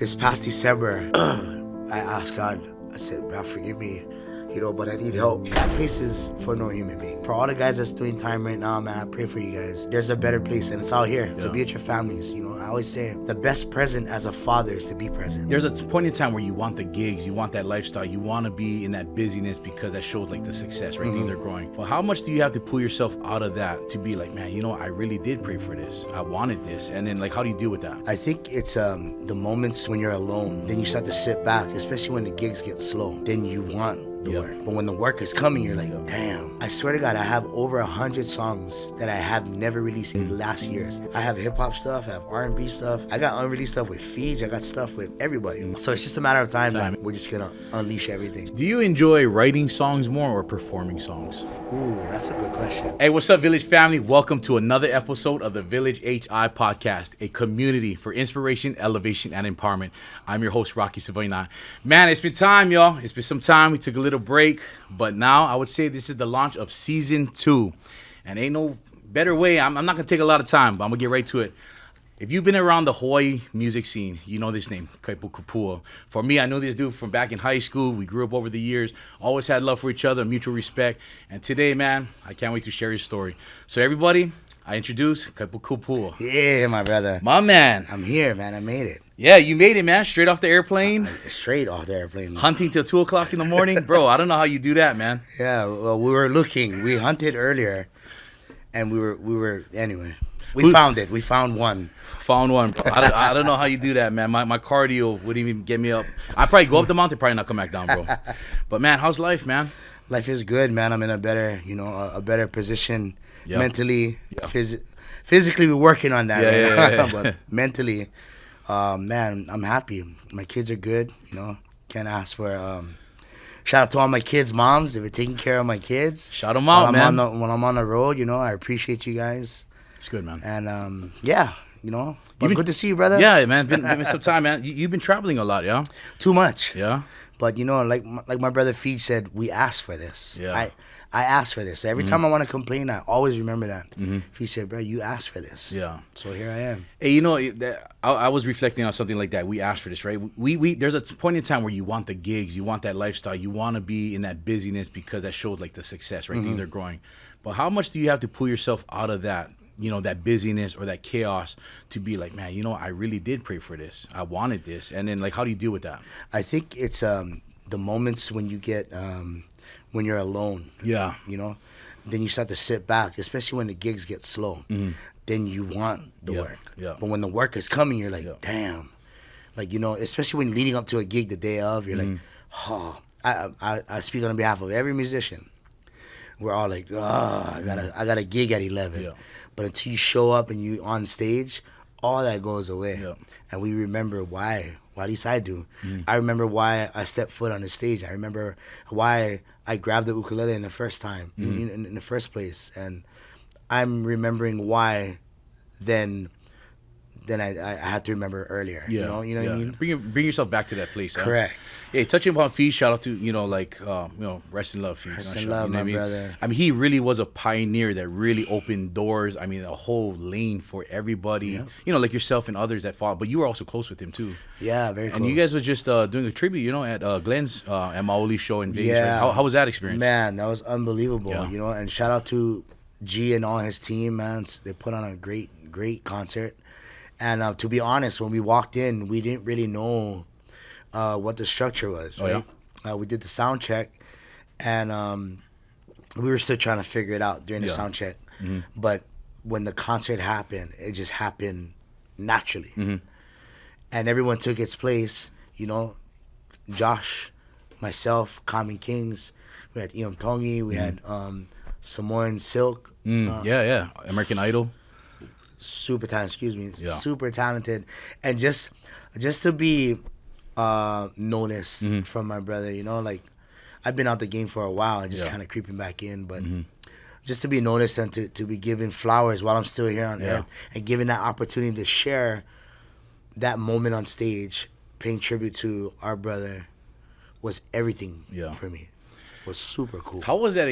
This past December, I asked God, I said, God, forgive me, but I need help. That place is for no human being. For all the guys that's doing time right now, man, I pray for you guys. There's a better place, and it's out here to be with your families. I always say the best present as a father is to be present. There's a point in time where you want the gigs, you want that lifestyle, you want to be in that busyness because that shows like the success, right? Things are growing. But how much do you have to pull yourself out of that to be like, man, I really did pray for this. I wanted this. And then like, how do you deal with that? I think it's the moments when you're alone. Then you start to sit back, especially when the gigs get slow. Then you want the work. But when the work is coming, you're like, damn. I swear to God, I have over 100 songs that I have never released in the last years. I have hip-hop stuff, I have R&B stuff. I got unreleased stuff with Feej. I got stuff with everybody. So it's just a matter of time that we're just gonna unleash everything. Do you enjoy writing songs more or performing songs? Ooh, that's a good question. Hey, what's up, Village family? Welcome to another episode of the Village HI podcast, a community for inspiration, elevation, and empowerment. I'm your host, Rocky Savina. Man, it's been time, y'all. It's been some time. We took a little break, but now I would say this is the launch of season 2, and ain't no better way. I'm not gonna take a lot of time, but I'm gonna get right to it. If you've been around the Hawaii music scene, you know this name, Kaipo Kapua. For me, I know this dude from back in high school. We grew up over the years, always had love for each other, mutual respect. And today, man, I can't wait to share his story. So everybody, I introduce Kaipo Kapua. Yeah, my brother. My man. I'm here, man. I made it. Yeah, you made it, man. Straight off the airplane. Straight off the airplane. Hunting till 2 o'clock in the morning. Bro, I don't know how you do that, man. Yeah, well, we were looking. We hunted earlier, and we were anyway. We found it. We found one. Found one. I don't know how you do that, man. My cardio wouldn't even get me up. I'd probably go up the mountain, probably not come back down, bro. But, man, how's life, man? Life is good, man. I'm in a better, a better position mentally. Physically, we're working on that right now. But mentally, man, I'm happy. My kids are good, Can't ask for... Shout out to all my kids' moms. They've been taking care of my kids. Shout them out, man. When I'm on the road, I appreciate you guys. It's good, man. And, but good to see you, brother. Yeah, man. Been some time, man. You've been traveling a lot, yeah? Too much. Yeah? But, like my brother Feej said, we asked for this. Yeah. I asked for this. So every time I want to complain, I always remember that. Feej said, bro, you asked for this. Yeah. So here I am. Hey, I was reflecting on something like that. We asked for this, right? We there's a point in time where you want the gigs, you want that lifestyle, you want to be in that busyness because that shows like the success, right? Things are growing. But how much do you have to pull yourself out of that? That busyness or that chaos to be like, man, I really did pray for this. I wanted this. And then, like, how do you deal with that? I think it's the moments when you get, when you're alone. Yeah. Then you start to sit back, especially when the gigs get slow. Then you want the work. Yeah. But when the work is coming, you're like, damn. Like, especially when leading up to a gig the day of, you're like, oh. I speak on behalf of every musician. We're all like, oh, I got a gig at 11. Yeah. But until you show up and you on stage, all that goes away. Yeah. And we remember why. Well, at least I do. I remember why I stepped foot on the stage. I remember why I grabbed the ukulele in the first time, in the first place. And I'm remembering why then I had to remember earlier. You know what I mean? Bring yourself back to that place. Correct. Hey, touching upon Feej, shout out to, rest in love, Feej. Rest in love, my brother. I mean, he really was a pioneer that really opened doors. I mean, a whole lane for everybody, like yourself and others that fought. But you were also close with him, too. Yeah, very close. And you guys were just doing a tribute, at Glenn's at Maoli's show in Vegas. Yeah. Right? How was that experience? Man, that was unbelievable, Yeah. And shout out to G and all his team, man. They put on a great, great concert. And to be honest, when we walked in, we didn't really know what the structure was, right? We did the sound check, and we were still trying to figure it out during the sound check. But when the concert happened, it just happened naturally. And everyone took its place, Josh, myself, Common Kings, we had Iam Tongi, we had Samoan Silk. American Idol. Super talented, super talented. And just to be noticed from my brother, I've been out the game for a while and just kind of creeping back in, but just to be noticed and to be given flowers while I'm still here on earth and given that opportunity to share that moment on stage, paying tribute to our brother, was everything for me. It was super cool. How was that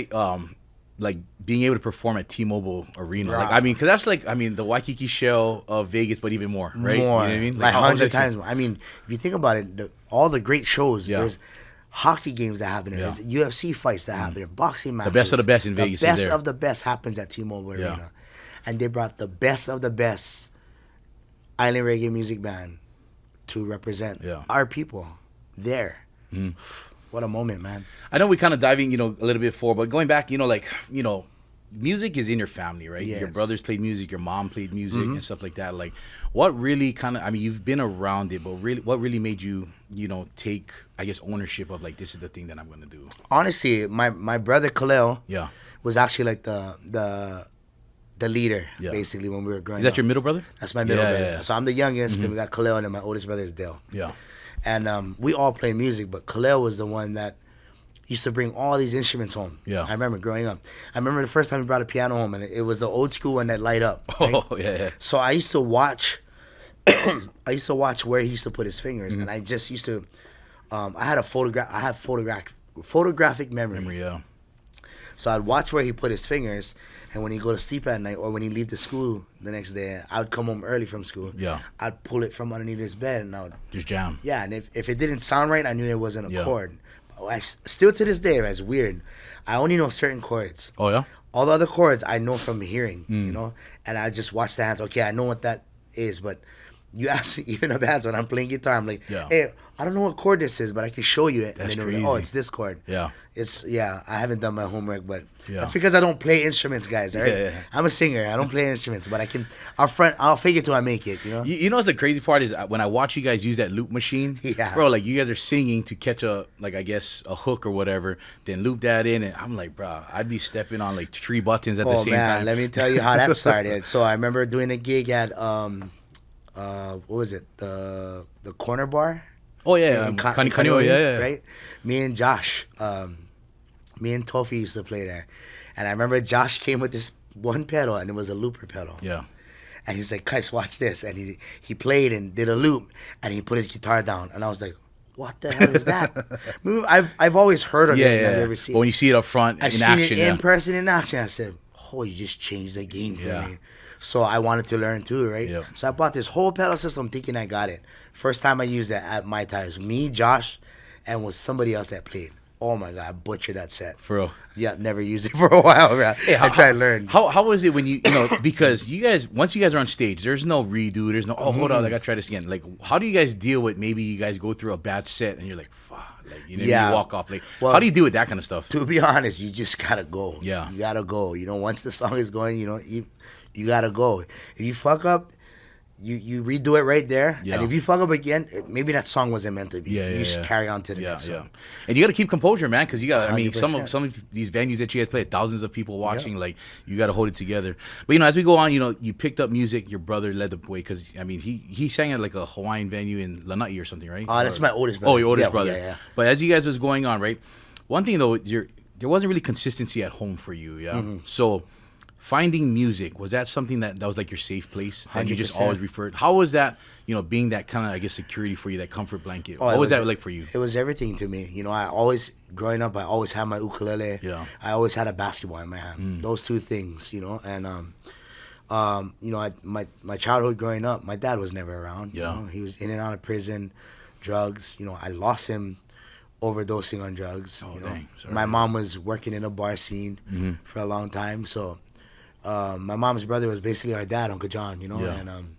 like being able to perform at T-Mobile Arena? Like, I mean, because that's like, I mean, the Waikiki shell of Vegas, but even more, right? More, you know what I mean? like how was 100 that times more. I mean, if you think about it, all the great shows, there's hockey games that happen there, there's UFC fights that happen there, boxing matches. The best of the best in Vegas is there. The best of the best happens at T-Mobile Arena. And they brought the best of the best island reggae music band to represent our people there. What a moment, man. I know we're kind of diving, a little bit forward, but going back, music is in your family, right? Yes. Your brothers played music, your mom played music and stuff like that. Like, what really kind of, I mean, you've been around it, but really, what really made you, take, I guess, ownership of like, this is the thing that I'm going to do? Honestly, my brother Khalil was actually like the leader, basically, when we were growing up. Is that your middle brother? That's my middle brother. Yeah. So I'm the youngest, then we got Khalil, and then my oldest brother is Dale. Yeah. And we all play music, but Khalil was the one that used to bring all these instruments home. Yeah. I remember growing up. I remember the first time he brought a piano home, and it was the old school one that light up. Right? Oh, yeah. So I used to watch where he used to put his fingers, and I just used to, I had photographic memory. Yeah. So I'd watch where he put his fingers, and when he go to sleep at night, or when he leave the school the next day, I would come home early from school. Yeah. I'd pull it from underneath his bed, and I would just jam. Yeah, and if it didn't sound right, I knew there wasn't a chord. But still to this day, it's weird. I only know certain chords. Oh yeah. All the other chords I know from hearing, and I just watch the hands. Okay, I know what that is, but you ask even the bands when I'm playing guitar, I'm like, hey, I don't know what chord this is, but I can show you it. That's and then crazy. Like, oh, it's this chord. Yeah. I haven't done my homework, but that's because I don't play instruments, guys. Right? Yeah. I'm a singer. I don't play instruments, but I'll fake it till I make it. You know what the crazy part is? When I watch you guys use that loop machine, bro, like you guys are singing to catch a hook or whatever, then loop that in, and I'm like, bro, I'd be stepping on like 3 buttons at the same time. Let me tell you how that started. So I remember doing a gig at what was it? The Corner Bar. Oh yeah, Kanio, yeah. Right. Me and Josh, me and Tofi used to play there, and I remember Josh came with this one pedal, and it was a looper pedal. Yeah. And he's like, "Kipes, watch this," and he played and did a loop, and he put his guitar down, and I was like, "What the hell is that?" I've always heard of it, and I've never seen. But when you see it up front in action, it in person in action, I said, "Oh, you just changed the game for me." So I wanted to learn too, right? Yep. So I bought this whole pedal system thinking I got it. First time I used it at Mai Tai, it was me, Josh, and was somebody else that played. Oh my God, I butchered that set. For real? Yeah, never used it for a while, bro. Hey, I tried to learn. How was it when because you guys, once you guys are on stage, there's no redo, there's no, hold on, I gotta try this again. Like, how do you guys deal with maybe you guys go through a bad set and you're like, fuck, like, you walk off. Like, how do you deal with that kind of stuff? To be honest, you just gotta go. Yeah. You gotta go. Once the song is going, you gotta go. If you fuck up, you redo it right there. Yeah. And if you fuck up again, maybe that song wasn't meant to be. You just carry on to the next song. And you got to keep composure, man, because you got. I mean, some of these venues that you guys play, thousands of people watching. Like, you got to hold it together. But as we go on, you picked up music. Your brother led the way because I mean, he sang at like a Hawaiian venue in Lanai or something, right? That's my oldest brother. Oh, your oldest brother. Yeah. But as you guys was going on, right? One thing though, there wasn't really consistency at home for you. Yeah. Mm-hmm. So, finding music, was that something that was like your safe place that 100%. You just always referred? How was that, being that kind of, I guess, security for you, that comfort blanket? What was that like for you? It was everything to me. Growing up, I always had my ukulele. Yeah. I always had a basketball in my hand. Those two things, and my childhood growing up, my dad was never around. Yeah. He was in and out of prison, drugs. I lost him overdosing on drugs. Dang. Sorry. My mom was working in a bar scene for a long time, so my mom's brother was basically our dad, Uncle John, and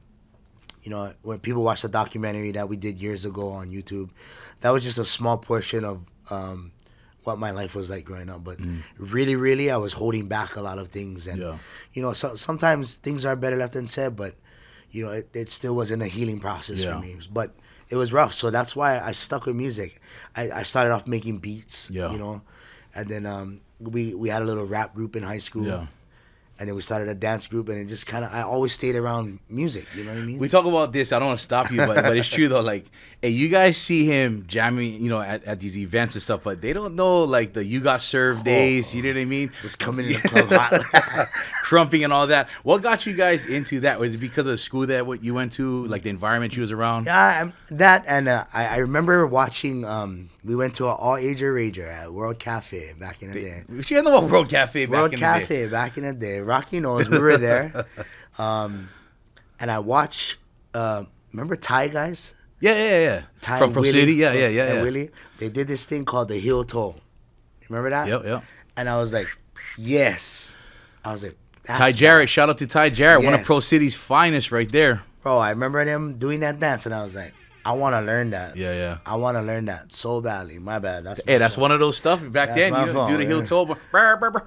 when people watch the documentary that we did years ago on YouTube, that was just a small portion of what my life was like growing up. But really, really, I was holding back a lot of things, and sometimes things are better left unsaid, but it still wasn't a healing process for me. But it was rough, so that's why I stuck with music. I started off making beats, and then we had a little rap group in high school. Yeah. And then we started a dance group, and it just kind of, I always stayed around music, you know what I mean? We talk about this, I don't want to stop you, but it's true though, like, hey, you guys see him jamming, at these events and stuff, but they don't know, like, the You Got Served days, you know what I mean? Was coming in the club hot. Crumping and all that. What got you guys into that? Was it because of the school that you went to, like the environment you was around? Yeah, that, and I remember watching We went to an all-ager rager at World Cafe back in the day. What you know about World Cafe back World in the day? Cafe back in the day. Rocky knows we were there. And I watched, remember Thai guys? Yeah. Ty From Pro Willie, City, yeah. and Willie, they did this thing called the heel toe. Remember that? Yep. And I was like, yes. I was like, that's Ty Jarrett, shout out to Ty Jarrett, one of Yes. Pro City's finest right there. Bro, I remember them doing that dance, and I was like, I want to learn that. Yeah. I want to learn that so badly. My bad. Hey, that's one of those stuff back That's then. my You fault, do the heel yeah. toe.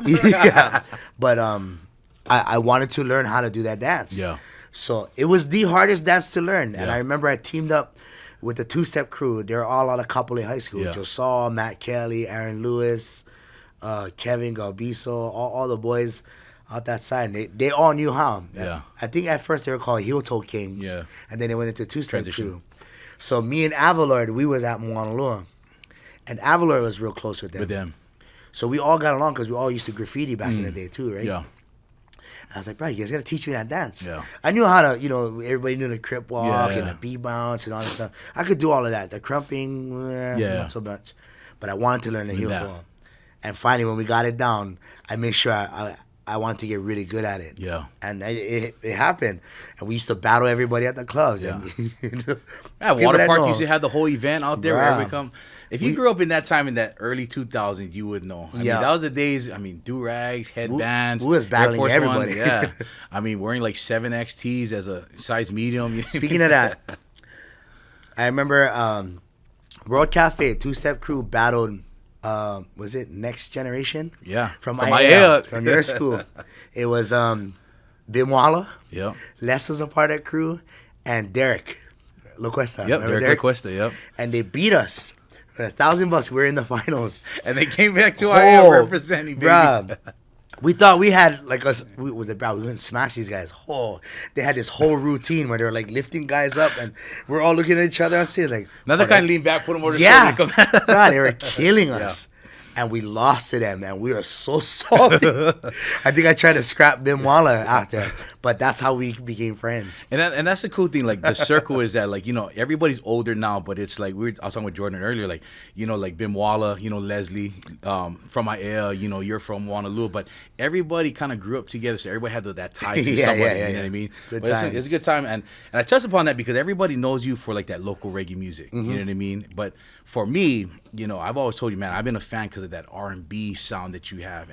Yeah. But I wanted to learn how to do that dance. Yeah. So it was the hardest dance to learn. And Yeah. I remember I teamed up with the two-step crew. They were all out of Kapua High School. Yeah. Josal, Matt Kelly, Aaron Lewis, Kevin Galbiso, all the boys out that side. They all knew how. Yeah. I think at first they were called heel toe kings. Yeah. And then they went into two-step Transition. crew. So me and Avalord, we was at Moanalua. And Avalord was real close with them. With them. So we all got along because we all used to graffiti back in the day too, right? Yeah. And I was like, bro, you guys got to teach me that dance. Yeah. I knew how to, everybody knew the crip walk Yeah. and the B-bounce and all that stuff. I could do all of that. The crumping, not so much. But I wanted to learn the heel that. toe. And finally, when we got it down, I made sure I wanted to get really good at it. Yeah. And it happened. And we used to battle everybody at the clubs. Yeah. And, Yeah, people Water that Park know. used to have the whole event out there where Bruh. everybody come. If you grew up in that time, in that early 2000s, you would know. I mean, Yeah. that was the days, do-rags, headbands. we was battling Air Force everybody. Ones, yeah. I mean, wearing like 7XTs as a size medium. You know what I Speaking mean? of that, I remember World Cafe, two-step crew battled, was it Next Generation? Yeah. From From IAEA, IAEA. from your school. It was Bimwala, Yep. Les was a part of that crew, and Derek Locuesta. Yep, Remember Derek Cuesta, yep. And they beat us for $1,000. We were in the finals. And they came back to IAEA representing, baby. Bruh. We thought we had like us. We was about we wouldn't smash these guys. Oh, they had this whole routine where they were like lifting guys up, and we're all looking at each other and saying like, Another kind of lean back, put them over the yeah, shoulder. and come- God, they were killing us. And we lost to them, and we were so salty. I think I tried to scrap Bimwala after, but that's how we became friends. And that's the cool thing. Like the circle is that everybody's older now, but it's like I was talking with Jordan earlier. Like like Bimwala, Leslie from IAEA, you're from Honolulu, but everybody kind of grew up together, so everybody had that tie to somebody. You know what I mean? Good But times. it's a good time, and I touched upon that because everybody knows you for like that local reggae music. You know what I mean? But for me, I've always told you, man, I've been a fan because of that R&B sound that you have,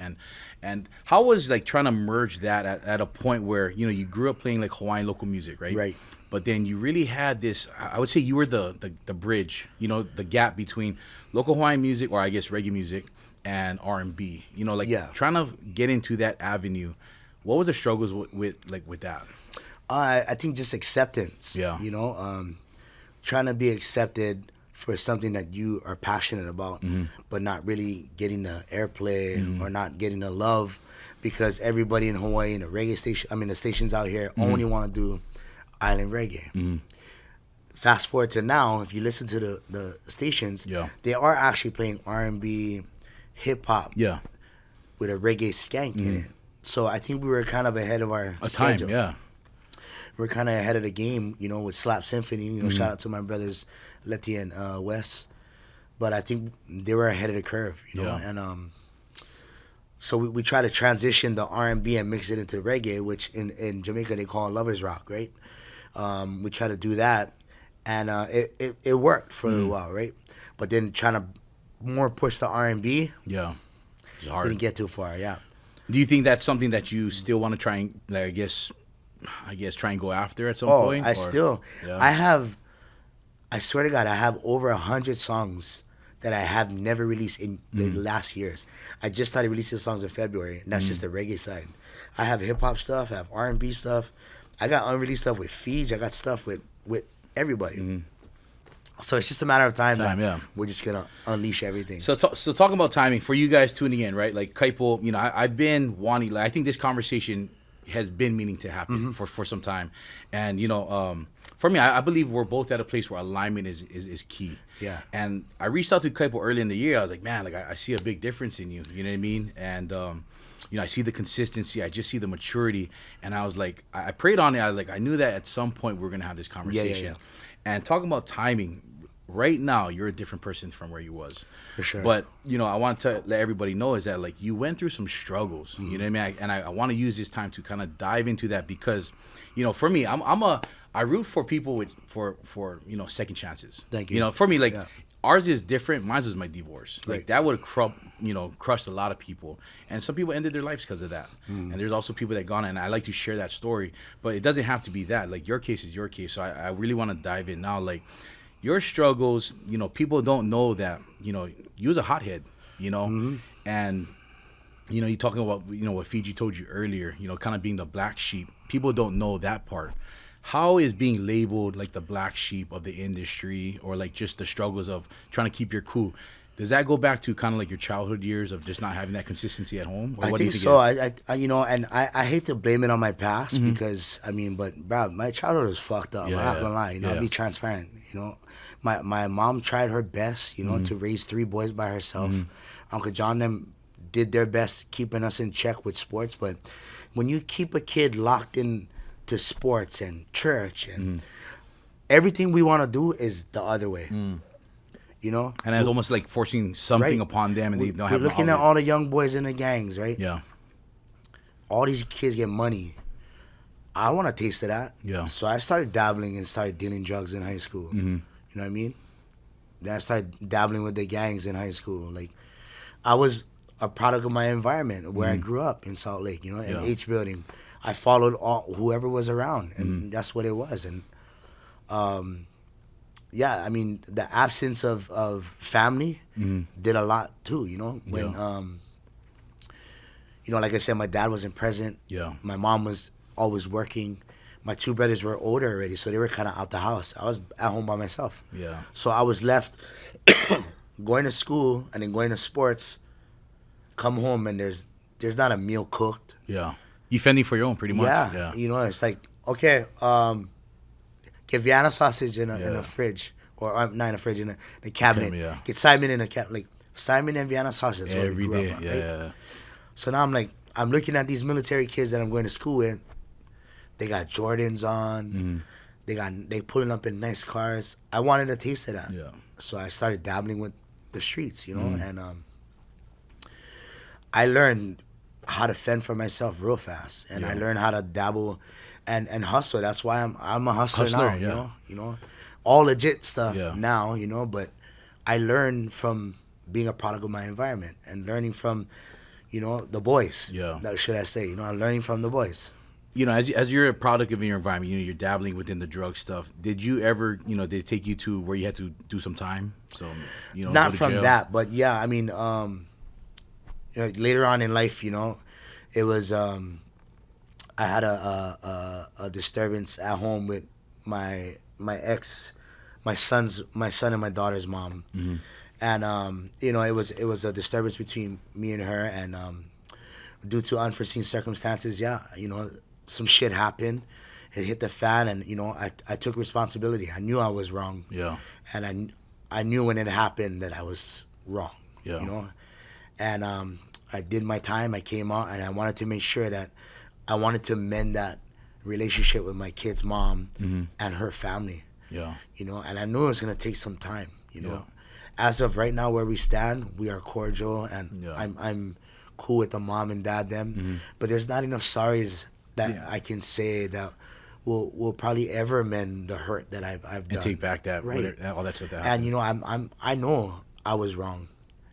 and how was like trying to merge that at a point where you grew up playing like Hawaiian local music, right? Right. But then you really had this. I would say you were the bridge, the gap between local Hawaiian music, or I guess reggae music, and R&B. Trying to get into that avenue. What was the struggles with that? I think just acceptance. Yeah. Trying to be accepted for something that you are passionate about, but not really getting the airplay or not getting the love, because everybody in Hawaii and the stations out here only want to do island reggae. Fast forward to now, if you listen to the stations, they are actually playing R&B, hip hop, with a reggae skank in it. So I think we were kind of ahead of our schedule. We're kind of ahead of the game, with Slap Symphony. Shout out to my brothers, Letty and Wes. But I think they were ahead of the curve, And so we try to transition the R&B and mix it into reggae, which in Jamaica they call lovers rock, right? We try to do that, and it worked for a little while, right? But then trying to more push the R&B, it's hard. didn't get too far, Do you think that's something that you still want to try and I guess try and go after at some point? I swear to God, I have over 100 songs that I have never released in the last years. I just started releasing songs in February, and that's just the reggae side. I have hip hop stuff, I have R&B stuff. I got unreleased stuff with Fiji. I got stuff with everybody. So it's just a matter of time that we're just gonna unleash everything. So talking about timing for you guys tuning in, right? Like Kaipo, I've been wanting. I think this conversation has been meaning to happen for some time, and for me, I believe we're both at a place where alignment is key. Yeah. And I reached out to Kaipo early in the year. I was like, man, I see a big difference in you. You know what I mean? And I see the consistency. I just see the maturity. And I was like, I prayed on it. I knew that at some point we were gonna have this conversation. Yeah. And talking about timing, right now you're a different person from where you was. For sure. But I want to let everybody know is that like you went through some struggles. You know what I mean? I want to use this time to kind of dive into that because, for me, I root for people for second chances. Thank you. For me, like ours is different. Mine was my divorce. Right. Like that would have crushed a lot of people, and some people ended their lives because of that. And there's also people that gone, and I like to share that story, but it doesn't have to be that. Like your case is your case. So I really want to dive in now. Like your struggles, people don't know that, you was a hothead, and you talking about what Fiji told you earlier, kind of being the black sheep. People don't know that part. How is being labeled like the black sheep of the industry, or like just the struggles of trying to keep your cool? Does that go back to kind of like your childhood years of just not having that consistency at home? Or I what think do you so. think I hate to blame it on my past because but bro, my childhood was fucked up. I'm not gonna lie. I'll be transparent. My mom tried her best, to raise 3 boys by herself. Uncle John them did their best keeping us in check with sports, but when you keep a kid locked in to sports and church and everything we want to do is the other way. And it's almost like forcing something upon them, and they don't have. We're looking at all the young boys in the gangs, right? Yeah. All these kids get money. I want a taste of that. Yeah. So I started dabbling and started dealing drugs in high school. You know what I mean? Then I started dabbling with the gangs in high school. Like, I was a product of my environment where I grew up in Salt Lake, in H building. I followed whoever was around, and that's what it was. And the absence of family did a lot too. When like I said, my dad wasn't present. Yeah. My mom was always working. My 2 brothers were older already, so they were kind of out the house. I was at home by myself. Yeah. So I was left going to school and then going to sports. Come home and there's not a meal cooked. Yeah. You fending for your own pretty much. Yeah. It's like, okay, get Vienna sausage in a fridge, or not in a fridge, in a cabinet. Get Simon in a cabinet. Like Simon and Vienna sausage. That's every what we grew day. up on, Yeah. right? So now I'm looking at these military kids that I'm going to school with. They got Jordans on. They pulling up in nice cars. I wanted a taste of that. Yeah. So I started dabbling with the streets, and I learned how to fend for myself real fast, and I learned how to dabble and hustle. That's why I'm a hustler now. All legit stuff now. But I learned from being a product of my environment and learning from, the boys. Yeah. Should I say? I'm learning from the boys. As you're a product of your environment, you're dabbling within the drug stuff. Did you ever, did it take you to where you had to do some time? So, not from jail? That, but yeah, I mean, later on in life, it was I had a disturbance at home with my ex, my son and my daughter's mom, and it was a disturbance between me and her, and due to unforeseen circumstances, some shit happened. It hit the fan, and I took responsibility. I knew I was wrong. Yeah. And I knew when it happened that I was wrong. Yeah. And I did my time. I came out, and I wanted to make sure that I wanted to mend that relationship with my kid's mom and her family. Yeah. And I knew it was gonna take some time. Yeah. As of right now, where we stand, we are cordial, and I'm cool with the mom and dad them. But there's not enough sorries that I can say that will probably ever mend the hurt that I've done. And take back that all that stuff that happened. And I know I was wrong,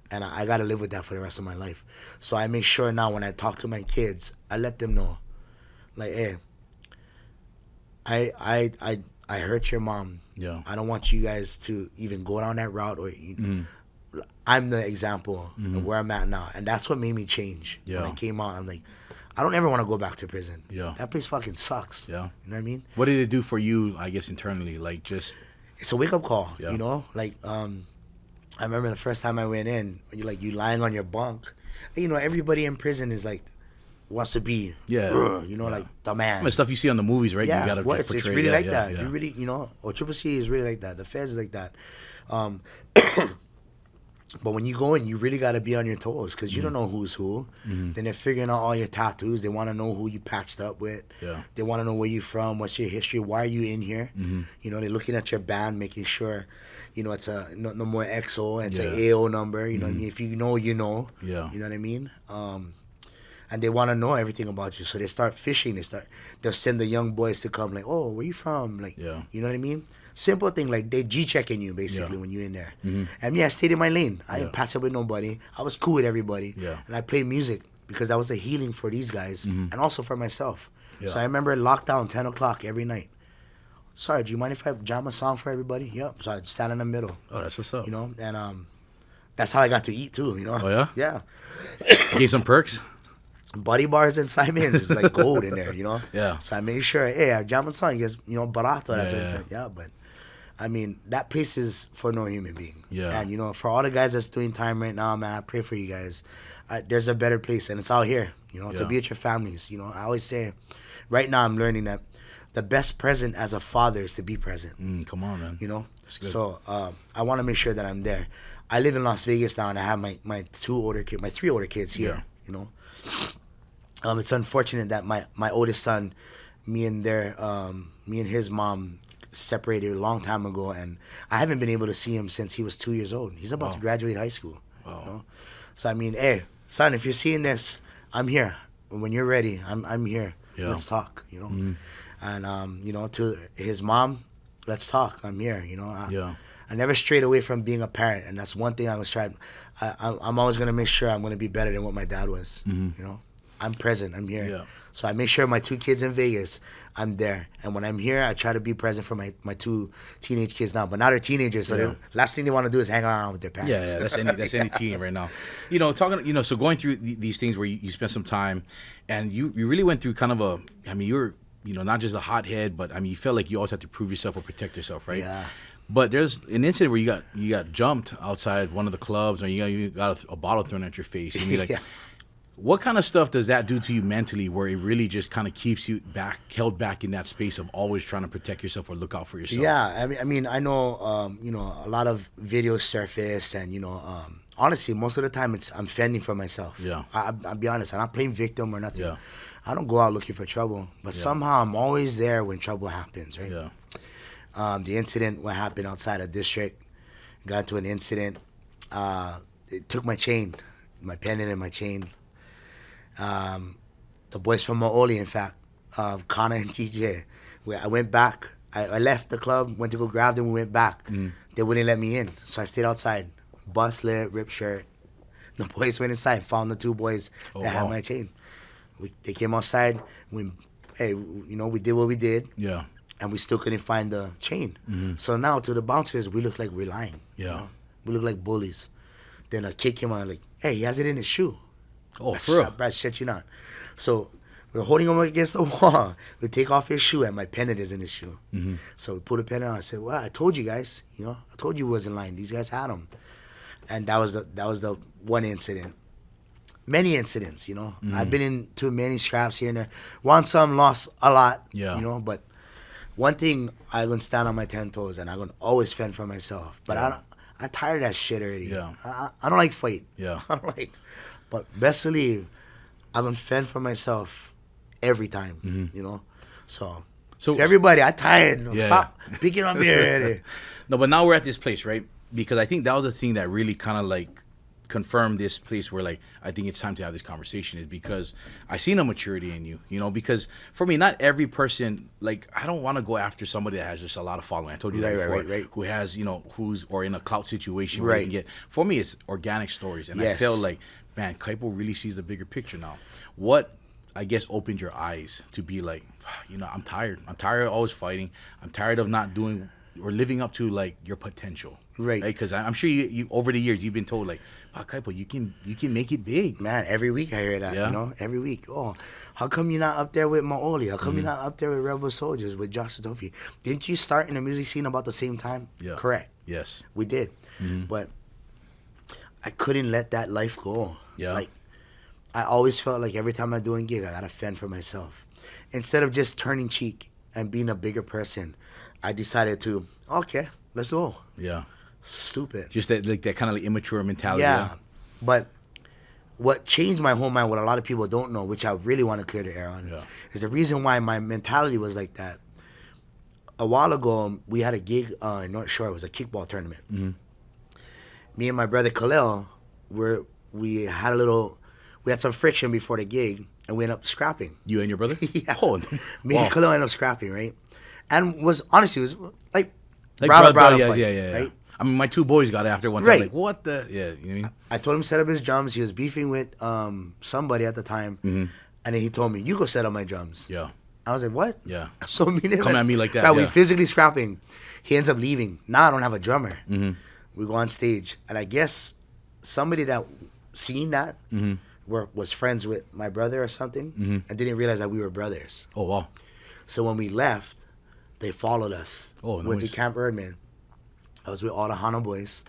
and I got to live with that for the rest of my life. So I make sure now when I talk to my kids, I let them know, like, hey, I hurt your mom. Yeah. I don't want you guys to even go down that route, or I'm the example of where I'm at now, and that's what made me change. Yeah. When I came out, I'm like, I don't ever want to go back to prison. Yeah. That place fucking sucks. Yeah. You know what I mean? What did it do for you, I guess, internally? Like, just... It's a wake-up call, Yeah. Like, I remember the first time I went in, you lying on your bunk. Everybody in prison is like, wants to be, like the man. The stuff you see on the movies, right? Yeah, You gotta it's portray really like that. Yeah. You really, Triple C is really like that. The Feds is like that. But when you go in, you really got to be on your toes because you don't know who's who. Then they're figuring out all your tattoos. They want to know who you patched up with. Yeah. They want to know where you're from, what's your history, why are you in here. They're looking at your band, making sure, it's no more XO, it's an Yeah. AO number. You know what I mean? If you know, you know. Yeah. You know what I mean? And they want to know everything about you, so they start fishing. They'll send the young boys to come, like, oh, where you from? Like, Yeah. you know what I mean? Simple thing, like they G-checking you basically Yeah. when you're in there. Mm-hmm. And me, I stayed in my lane. I Yeah. didn't patch up with nobody. I was cool with everybody. Yeah. And I played music because that was a healing for these guys and also for myself. Yeah. So I remember lockdown, 10 o'clock every night. Sorry, do you mind if I jam a song for everybody? Yep. So I'd stand in the middle, Oh, that's what's up. you know, and that's how I got to eat too, you know. Oh, yeah? Yeah. Gave some perks. Buddy bars and Simons is like gold in there, you know. Yeah. So I made sure, hey, I jam a song, you guys, barato. Yeah. But I mean, that place is for no human being. Yeah. And for all the guys that's doing time right now, man, I pray for you guys. There's a better place, and it's out here, to Yeah. be with your families. I always say, right now I'm learning that the best present as a father is to be present. Come on, man. That's good. So I want to make sure that I'm there. I live in Las Vegas now, and I have my three older kids here. Yeah. It's unfortunate that my oldest son, me and his mom separated a long time ago, and I haven't been able to see him since he was 2 years old. He's about to graduate high school. Wow. So I mean, hey, son, if you're seeing this, I'm here. When you're ready, I'm here. Yeah. Let's talk. And to his mom, let's talk. I'm here. I never strayed away from being a parent, and that's one thing I was trying. I'm always gonna make sure I'm gonna be better than what my dad was. I'm present. I'm here. Yeah. So I make sure my 2 kids in Vegas, I'm there. And when I'm here, I try to be present for my 2 teenage kids now. But now they're teenagers, so Yeah. last thing they want to do is hang around with their parents. Yeah, that's any teen right now. So going through these things where you spent some time, and you really went through kind of you were not just a hothead, but you felt like you always had to prove yourself or protect yourself, right? Yeah. But there's an incident where you got jumped outside one of the clubs, or you got a bottle thrown at your face, and you're like. Yeah. What kind of stuff does that do to you mentally, where it really just kind of keeps you held back in that space of always trying to protect yourself or look out for yourself? Yeah, I mean, I know, a lot of videos surface, and honestly, most of the time I'm fending for myself. Yeah. I'll be honest, I'm not playing victim or nothing. Yeah. I don't go out looking for trouble, but somehow I'm always there when trouble happens, right? Yeah. The incident what happened outside of district, got into an incident. It took my chain, my pendant and my chain. The boys from Maoli, in fact, Connor and TJ, I went back. I left the club, went to go grab them, we went back. They wouldn't let me in, so I stayed outside. Bus lit, ripped shirt. The boys went inside, found the 2 boys that had my chain. They came outside. We did what we did. Yeah. And we still couldn't find the chain. So now to the bouncers, we look like we're lying. Yeah. We look like bullies. Then a kid came out like, hey, he has it in his shoe. Oh, for real? I shit you not. So we're holding him against the wall. We take off his shoe, and my pendant is in his shoe. So we put a pendant on. I said, well, I told you guys. I told you it wasn't lying. These guys had them. And that was the one incident. Many incidents, I've been into many scraps here and there. Won some, lost a lot, Yeah. But one thing, I'm going to stand on my 10 toes, and I'm going to always fend for myself. But I'm tired of that shit already. Yeah. I don't like fight. Yeah. I don't like. But best believe, I'm going to fend for myself every time, So to everybody, I'm tired. Yeah. Stop picking on me already. No, but now we're at this place, right? Because I think that was the thing that really kind of confirmed this place where I think it's time to have this conversation, is because I seen a maturity in you, because for me, not every person, I don't want to go after somebody that has just a lot of following. I told you that before. Right. Who has, who's or in a clout situation where you can get, for me, it's organic stories. And I felt like, man, Kaipo really sees the bigger picture now. What, I guess, opened your eyes to be like, I'm tired. I'm tired of always fighting. I'm tired of not doing or living up to your potential. Right. Because I'm sure you over the years you've been told Kaipo, you can make it big. Man, every week I hear that. Every week. Oh, how come you're not up there with Maoli? How come you're not up there with Rebel Soldiers, with Josh Tofi? Didn't you start in the music scene about the same time? Yeah. Correct. Yes. We did. But I couldn't let that life go. Yeah. I always felt like every time I do a gig, I gotta fend for myself. Instead of just turning cheek and being a bigger person, I decided to, okay, let's go. Yeah. Stupid. Just that kind of immature mentality. Yeah. But what changed my whole mind, what a lot of people don't know, which I really want to clear the air on, is the reason why my mentality was like that. a while ago, we had a gig in North Shore. It was a kickball tournament. Mm-hmm. Me and my brother Khalil, we had some friction before the gig, and we ended up scrapping. You and your brother? Yeah. Oh, Me and Khalil ended up scrapping, right? And was like brother fight, yeah. Right? I mean, my two boys got after one time. Right. Like, what the? Yeah, you know what I mean? I told him to set up his drums. He was beefing with somebody at the time, and then he told me, "You go set up my drums." Yeah. I was like, "What?" Yeah. So me and him, Coming at me like that, Right, yeah. we physically scrapping. He ends up leaving. Now I don't have a drummer. Mm-hmm. We go on stage, and I guess somebody that seen that was friends with my brother or something, and didn't realize that we were brothers. Oh, wow. So when we left, they followed us. Oh, Went to nice. Camp Erdman. I was with all the Hana boys,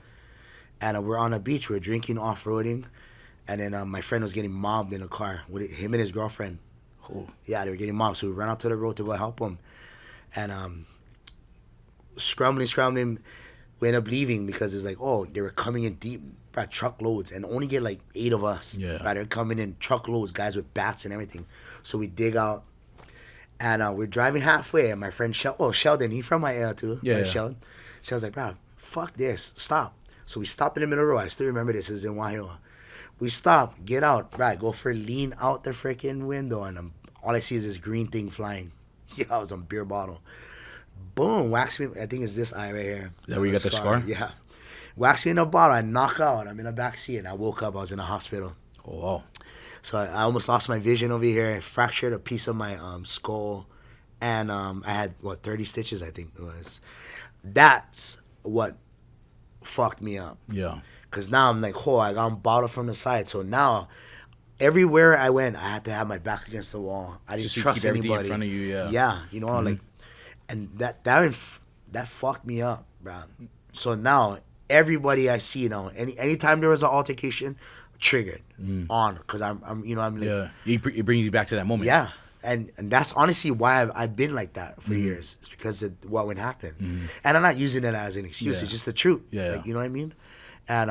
and we're on the beach. We're drinking, off-roading, and then my friend was getting mobbed in a car with him and his girlfriend. Oh. Yeah, they were getting mobbed, so we ran out to the road to go help them, and scrambling, we ended up leaving because it was like, oh, they were coming in deep by truckloads, and only get like 8 of us. Yeah. Right, they're coming in truckloads, guys with bats and everything. So we dig out, and we're driving halfway, and my friend Sheldon, he from my area too. Yeah. Sheldon's like, bro, fuck this, stop. So we stop in the middle of the road. I still remember this. This is in Wahio. We stop, get out, right, go for a lean out the freaking window, and all I see is this green thing flying. Yeah, it was a beer bottle. Boom, whacks me. I think it's this eye right here. Is that where you got the scar? Yeah. Whacks me in the bottle. I knock out. I'm in the back seat, and I woke up. I was in the hospital. Oh, wow. So I almost lost my vision over here. I fractured a piece of my skull, and I had 30 stitches, I think it was. That's what fucked me up. Yeah. Cause now I'm like, I got bottled from the side. So now, everywhere I went, I had to have my back against the wall. I didn't Just to trust keep everything anybody. in front of you, yeah. Yeah, you know, like, and that fucked me up, bro. So now everybody I see now, anytime there was an altercation, triggered on, cause I'm like, Yeah. It brings you back to that moment. yeah. And that's honestly why I've been like that for years. It's because of what would happen. And I'm not using it as an excuse. Yeah. It's just the truth. Yeah. Like, you know what I mean? And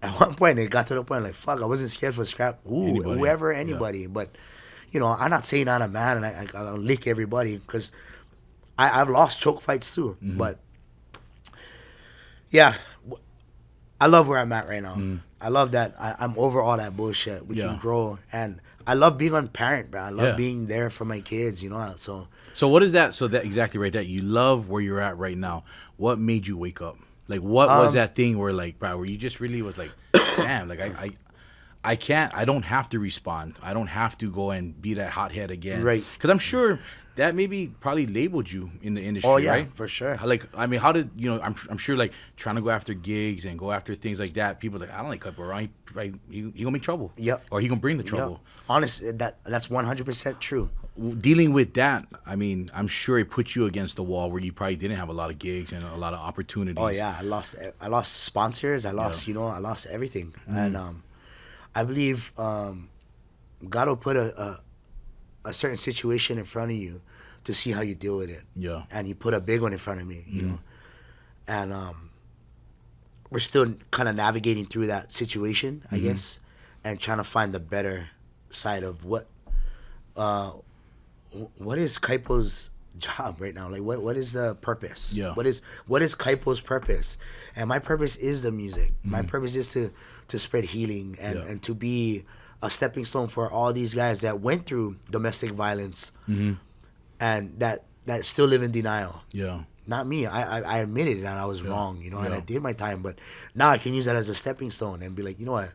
at one point, it got to the point like, fuck, I wasn't scared for scrap. Anybody. Whoever, anybody. Yeah. But, you know, I'm not saying I'm a man and I'll lick everybody, because I've lost choke fights too. But, yeah, I love where I'm at right now. I love that I'm over all that bullshit. We can grow. And I love being a parent, bro. I love being there for my kids, you know. So what is that? So that exactly right. That you love where you're at right now. What made you wake up? Like, what was that thing where, like, bro, where you just really was like, damn, like I can't. I don't have to respond. I don't have to go and be that hothead again. Right. Because I'm sure that maybe probably labeled you in the industry. Oh yeah, right? for sure. Like, I mean, how did I'm sure, like, trying to go after gigs and go after things like that. People are like, I don't like Kaipo, right? He gonna make trouble. Yep. Or he gonna bring the trouble. Yep. Honest, that's 100% true. Dealing with that, I mean, I'm sure it put you against the wall where you probably didn't have a lot of gigs and a lot of opportunities. Oh yeah, I lost sponsors. I lost everything. And I believe God will put a certain situation in front of you to see how you deal with it. Yeah. And He put a big one in front of me, you know. And we're still kind of navigating through that situation, I guess, and trying to find the better side of what is Kaipo's job right now? Like, what is the purpose? Yeah. What is Kaipo's purpose? And my purpose is the music. My purpose is to spread healing and to be a stepping stone for all these guys that went through domestic violence and that still live in denial. Yeah. Not me. I admitted that I was wrong, you know, and I did my time. But now I can use that as a stepping stone and be like, you know what?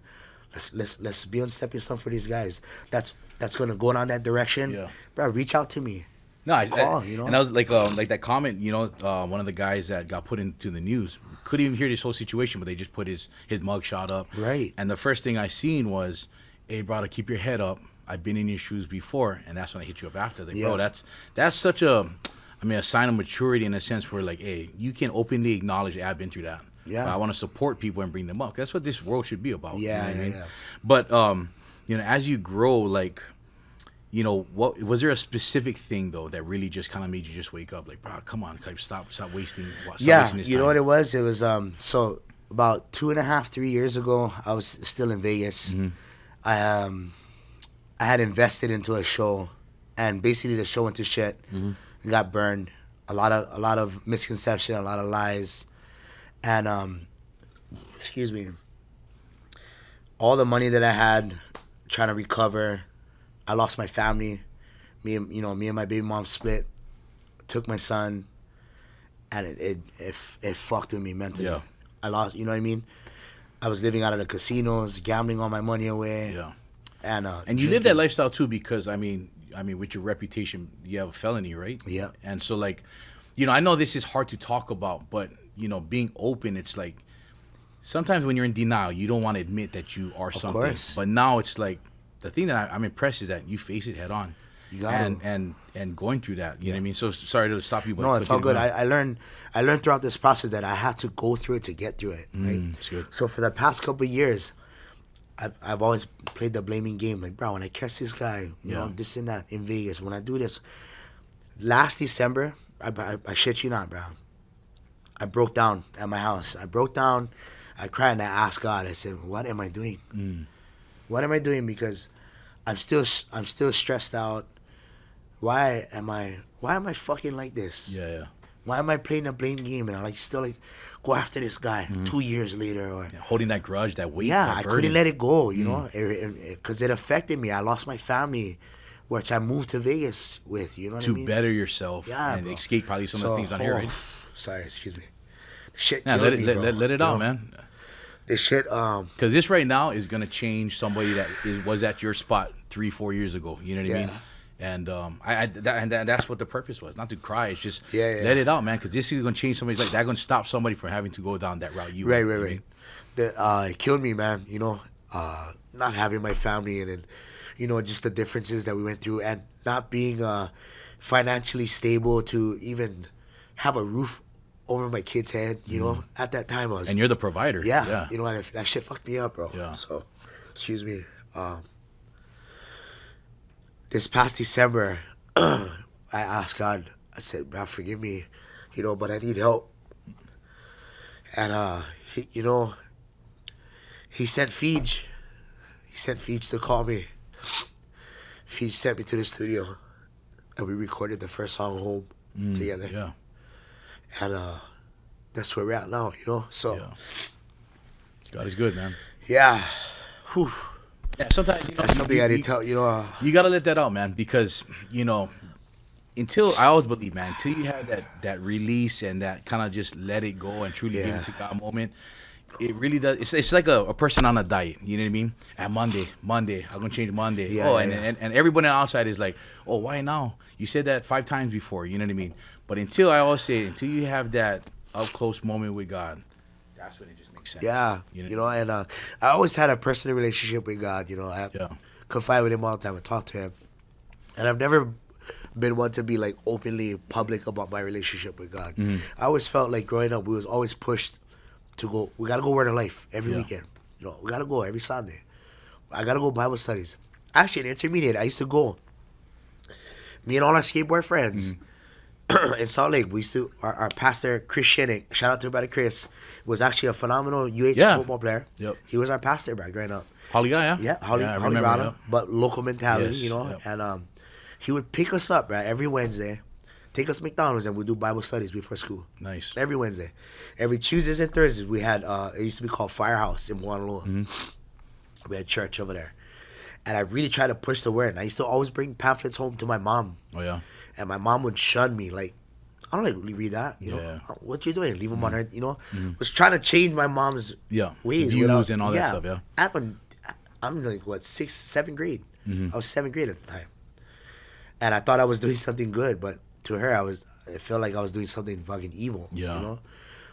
Let's be on stepping stone for these guys. That's gonna go down that direction. Yeah. Bro, reach out to me. No, you know. And I was like that comment, you know, one of the guys that got put into the news couldn't even hear this whole situation, but they just put his mug shot up. Right. And the first thing I seen was, hey, brother, keep your head up. I've been in your shoes before, and that's when I hit you up after. Like, bro, that's such a sign of maturity in a sense where, like, hey, you can openly acknowledge, I've been through that. Yeah. I want to support people and bring them up. That's what this world should be about. Yeah, you know what I mean? yeah. But you know, as you grow, like, you know, what was there a specific thing though that really just kind of made you just wake up, like, bro, come on, stop wasting. Wasting this You know time. what it was? It was so about 2.5, 3 years ago, I was still in Vegas. I had invested into a show, and basically the show went to shit. It got burned. a lot of misconception, a lot of lies, and excuse me, all the money that I had trying to recover, I lost my family. Me and my baby mom split, took my son, and it fucked with me mentally. Yeah. I lost, you know what I mean? I was living out of the casinos, gambling all my money away. Yeah. And you live that lifestyle too because I mean with your reputation, you have a felony, right? Yeah. And so like, I know this is hard to talk about, but being open, it's like sometimes when you're in denial, you don't want to admit that you are something. Course. But now it's like the thing that I'm impressed is that you face it head on. You got and going through that, you know what I mean? So sorry to stop you, but no, it's all good. I learned throughout this process that I had to go through it to get through it. Right. It's good. So for the past couple of years, I've always played the blaming game. Like, bro, when I catch this guy, you know, this and that in Vegas, when I do this, last December, I shit you not, bro, I broke down at my house. I broke down. I cried and I asked God. I said, "What am I doing? What am I doing? Because I'm still stressed out. Why am I fucking like this? Yeah. Why am I playing a blame game and I still go after this guy 2 years later or holding that grudge, that weight? Yeah, that I burden. couldn't let it go, you know, because it affected me. I lost my family, which I moved to Vegas with. You know what I mean? To better yourself and bro. escape probably some of the things down here, right? Sorry, excuse me. Shit, Yeah, killed me, bro. let it out, man. This shit, Because this right now is gonna change somebody that was at your spot 3-4 years ago. You know what I mean? And that's what the purpose was. Not to cry. It's just let it out, man. Because this is gonna change somebody's life. That's gonna stop somebody from having to go down that route. Right. It killed me, man. You know, not having my family and then, you know, just the differences that we went through and not being financially stable to even have a roof over my kid's head. You know, at that time I was. And you're the provider. Yeah. You know, and that shit fucked me up, bro. Yeah. So, excuse me. This past December, I asked God, I said, "God, forgive me, you know, but I need help." And, he sent Feej. He sent Feej to call me. Feej sent me to the studio, and we recorded the first song, Home, together. Yeah. And that's where we're at now, you know? So, God is good, man. Yeah. Whew. Yeah, sometimes that's something I didn't tell, you know. You gotta let that out, man, because until I always believe, man, until you have that release and that kind of just let it go and truly give it to God moment, it really does. It's like a person on a diet. You know what I mean? At Monday, I'm gonna change Monday. And everybody on the outside is like, oh, why now? You said that 5 times before. You know what I mean? But until until you have that up close moment with God, that's when it just makes sense. Yeah, you know, and I always had a personal relationship with God. You know, I confide with Him all the time and talk to Him, and I've never been one to be like openly public about my relationship with God. I always felt like growing up, we was always pushed to go. We gotta go Word of Life every weekend. You know, we gotta go every Sunday. I gotta go Bible studies. Actually, in intermediate, I used to go. Me and all our skateboard friends. In Salt Lake, we used to, our pastor, Chris Shinnick, shout out to everybody, Chris, was actually a phenomenal football player. Yep. He was our pastor back growing up. Holly guy, yeah? Yeah, Holly Brown, but local mentality, you know. Yep. And he would pick us up, right, every Wednesday, take us to McDonald's, and we'd do Bible studies before school. Nice. Every Wednesday. Every Tuesdays and Thursdays, we had, it used to be called Firehouse in Honolulu. We had church over there. And I really tried to push the word. And I used to always bring pamphlets home to my mom. Oh, yeah. And my mom would shun me, like, I don't like read that, you know. What you doing? Leave them on her, you know. Was trying to change my mom's ways. Views and all that stuff, I'm like, what, 6th, 7th grade. I was 7th grade at the time. And I thought I was doing something good, but to her, it felt like I was doing something fucking evil, you know.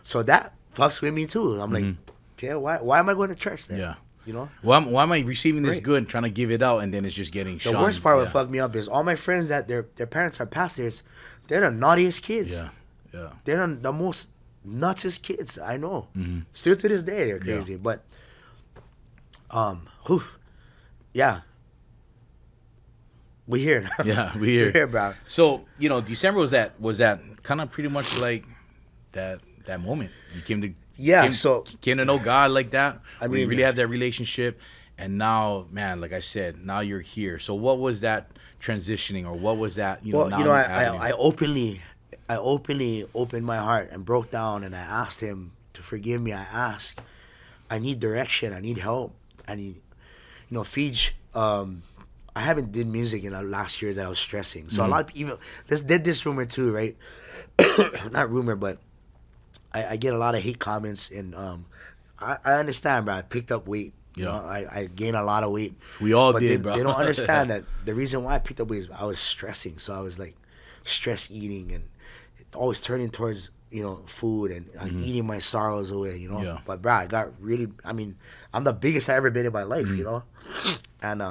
So that fucks with me, too. I'm like, okay, why am I going to church then? Yeah. You know? Why am I receiving this good and trying to give it out and then it's just getting shunned? The worst part what fucked me up is all my friends that their parents are pastors, they're the naughtiest kids. Yeah. They're the most nutsest kids I know. Still to this day, they're crazy. But, we here now. Yeah, we here. We're here, bro. So, December was that kind of pretty much like that moment. You came to know God like that. I mean, you really had that relationship, and now, man, like I said, now you're here. So, what was that transitioning, or what was that? I openly I openly opened my heart and broke down, and I asked him to forgive me. I asked, I need direction. I need help. I need, Feej. I haven't did music in the last years that I was stressing. So a lot of people, did this rumor too, right? Not rumor, but I get a lot of hate comments, and I understand, bro. I picked up weight. I gained a lot of weight. We all did, bro. They don't understand that the reason why I picked up weight is I was stressing. So I was like stress eating and always turning towards, food and eating my sorrows away, Yeah. But, bro, I got really, I'm the biggest I ever been in my life, And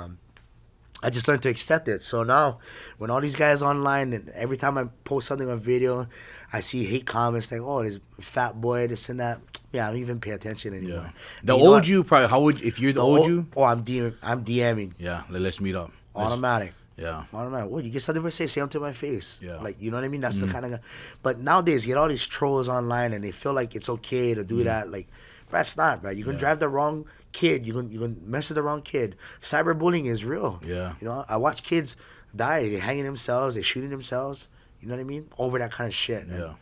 I just learned to accept it. So now, when all these guys online, and every time I post something on video, I see hate comments like, "Oh, this fat boy, this and that." Yeah, I don't even pay attention anymore. Yeah. The old you probably. How would if you're the old you? Oh, I'm DMing. Yeah, let's meet up. Automatic. Yeah. Automatic. What, you get something to say them to my face. Yeah. Like, you know what I mean? That's the kind of guy. But nowadays, you get all these trolls online, and they feel like it's okay to do that. Like, bro, it's not, bro. You can drive the wrong kid. You can mess with the wrong kid. Cyberbullying is real. Yeah. I watch kids die. They're hanging themselves. They're shooting themselves. You know what I mean? Over that kind of shit. And Yeah.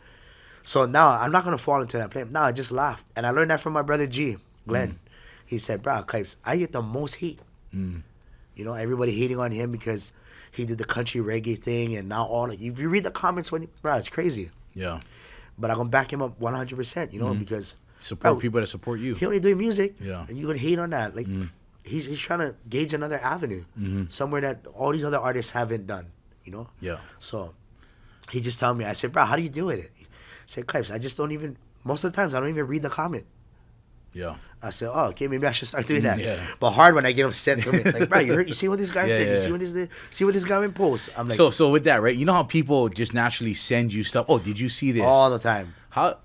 so now, I'm not going to fall into that play. Now, I just laughed. And I learned that from my brother G, Glenn. He said, bro, Kipes, I get the most hate. Everybody hating on him because he did the country reggae thing, and now if you read the comments, bro, it's crazy. Yeah. But I'm gonna back him up 100%, because support people that support you. He only doing music, Yeah. and you're gonna hate on that. Like he's trying to gauge another avenue, somewhere that all these other artists haven't done. Yeah. So he just told me, I said, bro, how do you deal with it? He said, Kipes, I just don't even. Most of the times, I don't even read the comment. Yeah. I said, oh, okay, maybe I should start doing that. Yeah. But hard when I get upset. Like, bro, you see what this guy said? Yeah. You see what this guy in post? I'm like, so with that, right? You know how people just naturally send you stuff? Oh, did you see this? all the time. How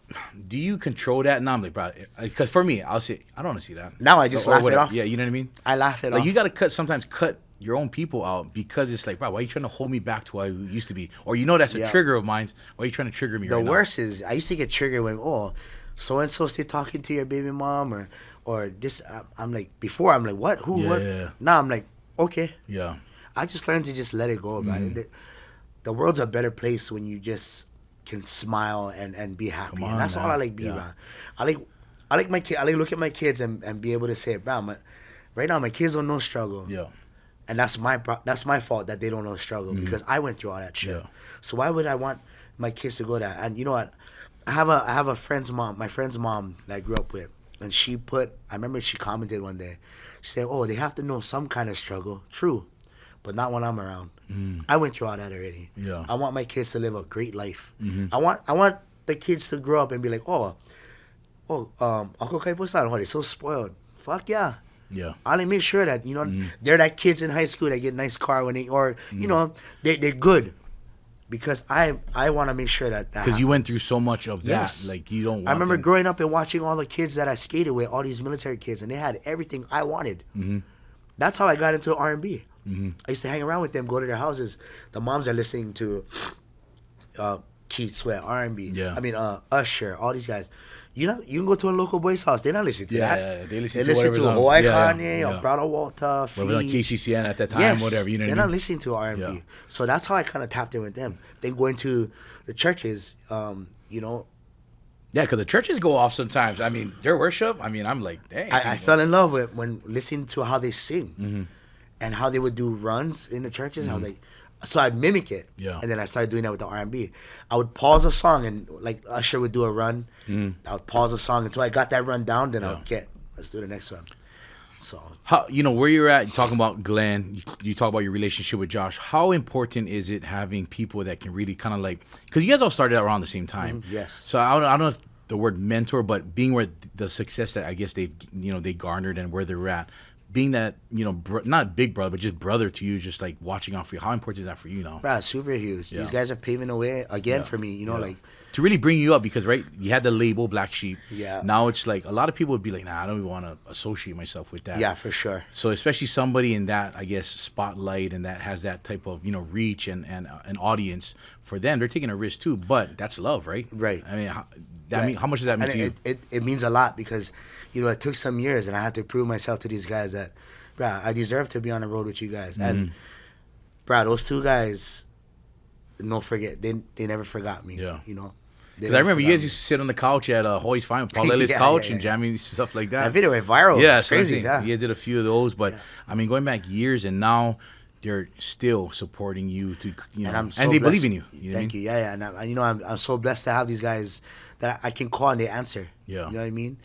do you control that? No, I'm like, bro, because for me, I'll say, I don't want to see that. Now I just laugh it whatever. off. Yeah, you know what I mean? I laugh it like, off. you got to sometimes cut your own people out because it's like, bro, why are you trying to hold me back to who I used to be? Or that's a trigger of mine. Why are you trying to trigger me The right now? worst is, I used to get triggered when, so-and-so stay talking to your baby mom or this. I'm like, before, I'm like, what? Who? Yeah, what? yeah. Now I'm like, okay. Yeah. I just learned to just let it go about it. The world's a better place when you just can smile and be happy. And that's all I like being around. I like my kid. I like look at my kids and be able to say, bro, right now my kids don't know struggle. Yeah. And that's my fault that they don't know struggle because I went through all that shit. Yeah. So why would I want my kids to go there? And you know what? I have a friend's mom, my friend's mom that I grew up with, and I remember she commented one day. She said, "Oh, they have to know some kind of struggle." True, but not when I'm around. I went through all that already. Yeah. I want my kids to live a great life. I want the kids to grow up and be like, Uncle Kaipo san, they're so spoiled. Fuck yeah. Yeah. I only make sure that, they're that kids in high school that get a nice car when they're good. Because I want to make sure that Because you went through so much of that. Yes. Like, you don't want I remember them. growing up and watching all the kids that I skated with, all these military kids, and they had everything I wanted. That's how I got into R&B. I used to hang around with them, go to their houses. The moms are listening to Keith Sweat, R&B. Yeah. I mean, Usher, all these guys. You can go to a local boy's house. They're not listening to that. Yeah, they listen to whatever's on. Hawaii Yeah, Kanye yeah. or Brother Walter, Whatever on Fee. KCCN at that time, Yes, whatever. You know they're what I not mean? listening to R&B. Yeah. So that's how I kind of tapped in with them. Then going to the churches, Yeah, because the churches go off sometimes. I mean, their worship, I'm like, dang. I fell in love with when listening to how they sing and how they would do runs in the churches. I was like, so I'd mimic it. Yeah. And then I started doing that with the R&B. I would pause a song and like Usher would do a run. I would pause a song until I got that run down. Then let's do the next one. So How, where you're at, you're talking about Glenn, you talk about your relationship with Josh. How important is it having people that can really kind of like, because you guys all started out around the same time. Yes. So I don't know if the word mentor, but being where the success that I guess they garnered and where they're at, being that, not big brother, but just brother to you, just like watching out for you. How important is that for you now? Bruh, super huge. Yeah. These guys are paving the way again for me, like. To really bring you up because, right, you had the label Black Sheep. Yeah. Now it's like a lot of people would be like, nah, I don't even want to associate myself with that. Yeah, for sure. So especially somebody in that, I guess, spotlight and that has that type of, reach and an audience, for them, they're taking a risk too. But that's love, right? Right. I mean, how much does that mean to you? It means a lot because, it took some years and I had to prove myself to these guys that, bruh, I deserve to be on the road with you guys. And, bruh, those two guys, they never forgot me. Yeah. You know. Because I remember you guys used to sit on the couch at Hoy's Fine, Paul Ellis' couch and jamming stuff like that. That video went viral. Yeah, it's crazy. Yeah. You guys did a few of those, but I mean, going back years, and now they're still supporting you to, you know, and they believe in you. Thank you. Yeah, and I'm so blessed to have these guys that I can call and they answer. Yeah. You know what I mean?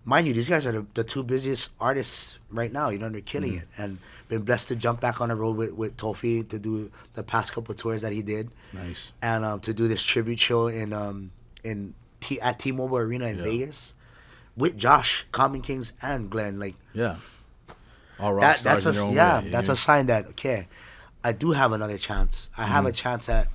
Mind you, these guys are the two busiest artists right now. You know, they're killing it, and been blessed to jump back on the road with Tofi to do the past couple of tours that he did. Nice. And to do this tribute show at T-Mobile Arena in Vegas with Josh, Common Kings, and Glenn. Like, all rock stars in their own way. That's a sign that I do have another chance. I have a chance at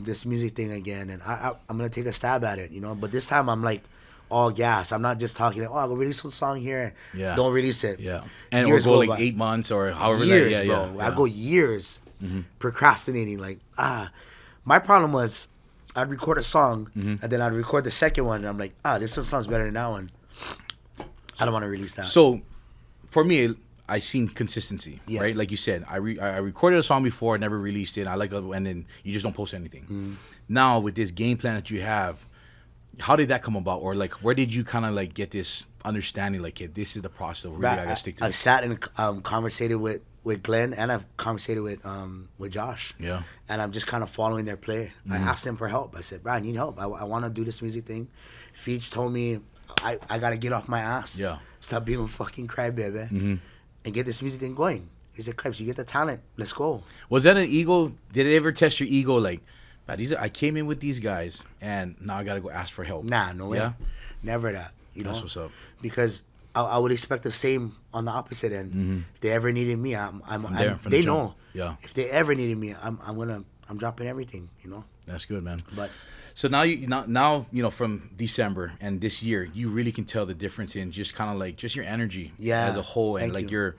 this music thing again, and I'm gonna take a stab at it, you know. But this time I'm like all gas. I'm not just talking like, oh, I'll go release a song here. Yeah. Don't release it. Yeah. And years or go like 8 months or however. Years, bro. I go years procrastinating. Like, my problem was I'd record a song and then I'd record the second one and I'm like, this one sounds better than that one. I don't want to release that. So for me, I seen consistency, right? Like you said, I recorded a song before, never released it. And then you just don't post anything. Now with this game plan that you have, how did that come about? Or like, where did you kind of like get this understanding? Like, this is the process of really I gotta stick to. I sat and conversated with Glenn, and I've conversated with Josh. Yeah. And I'm just kind of following their play. I asked them for help. I said, Brian, I need help. I want to do this music thing. Feach told me I got to get off my ass. Yeah. Stop being a fucking crybaby and get this music thing going. He said, Kaipo, you get the talent. Let's go. Was that an ego? Did it ever test your ego? Like, I came in with these guys, and now I got to go ask for help. Nah, no way. Yeah? Never that. You know? That's what's up. Because I would expect the same on the opposite end. If they ever needed me, I'm there. They know. Yeah. If they ever needed me, I'm dropping everything. You know. That's good, man. But so now you know from December and this year, you really can tell the difference in just kind of like just your energy as a whole, and like your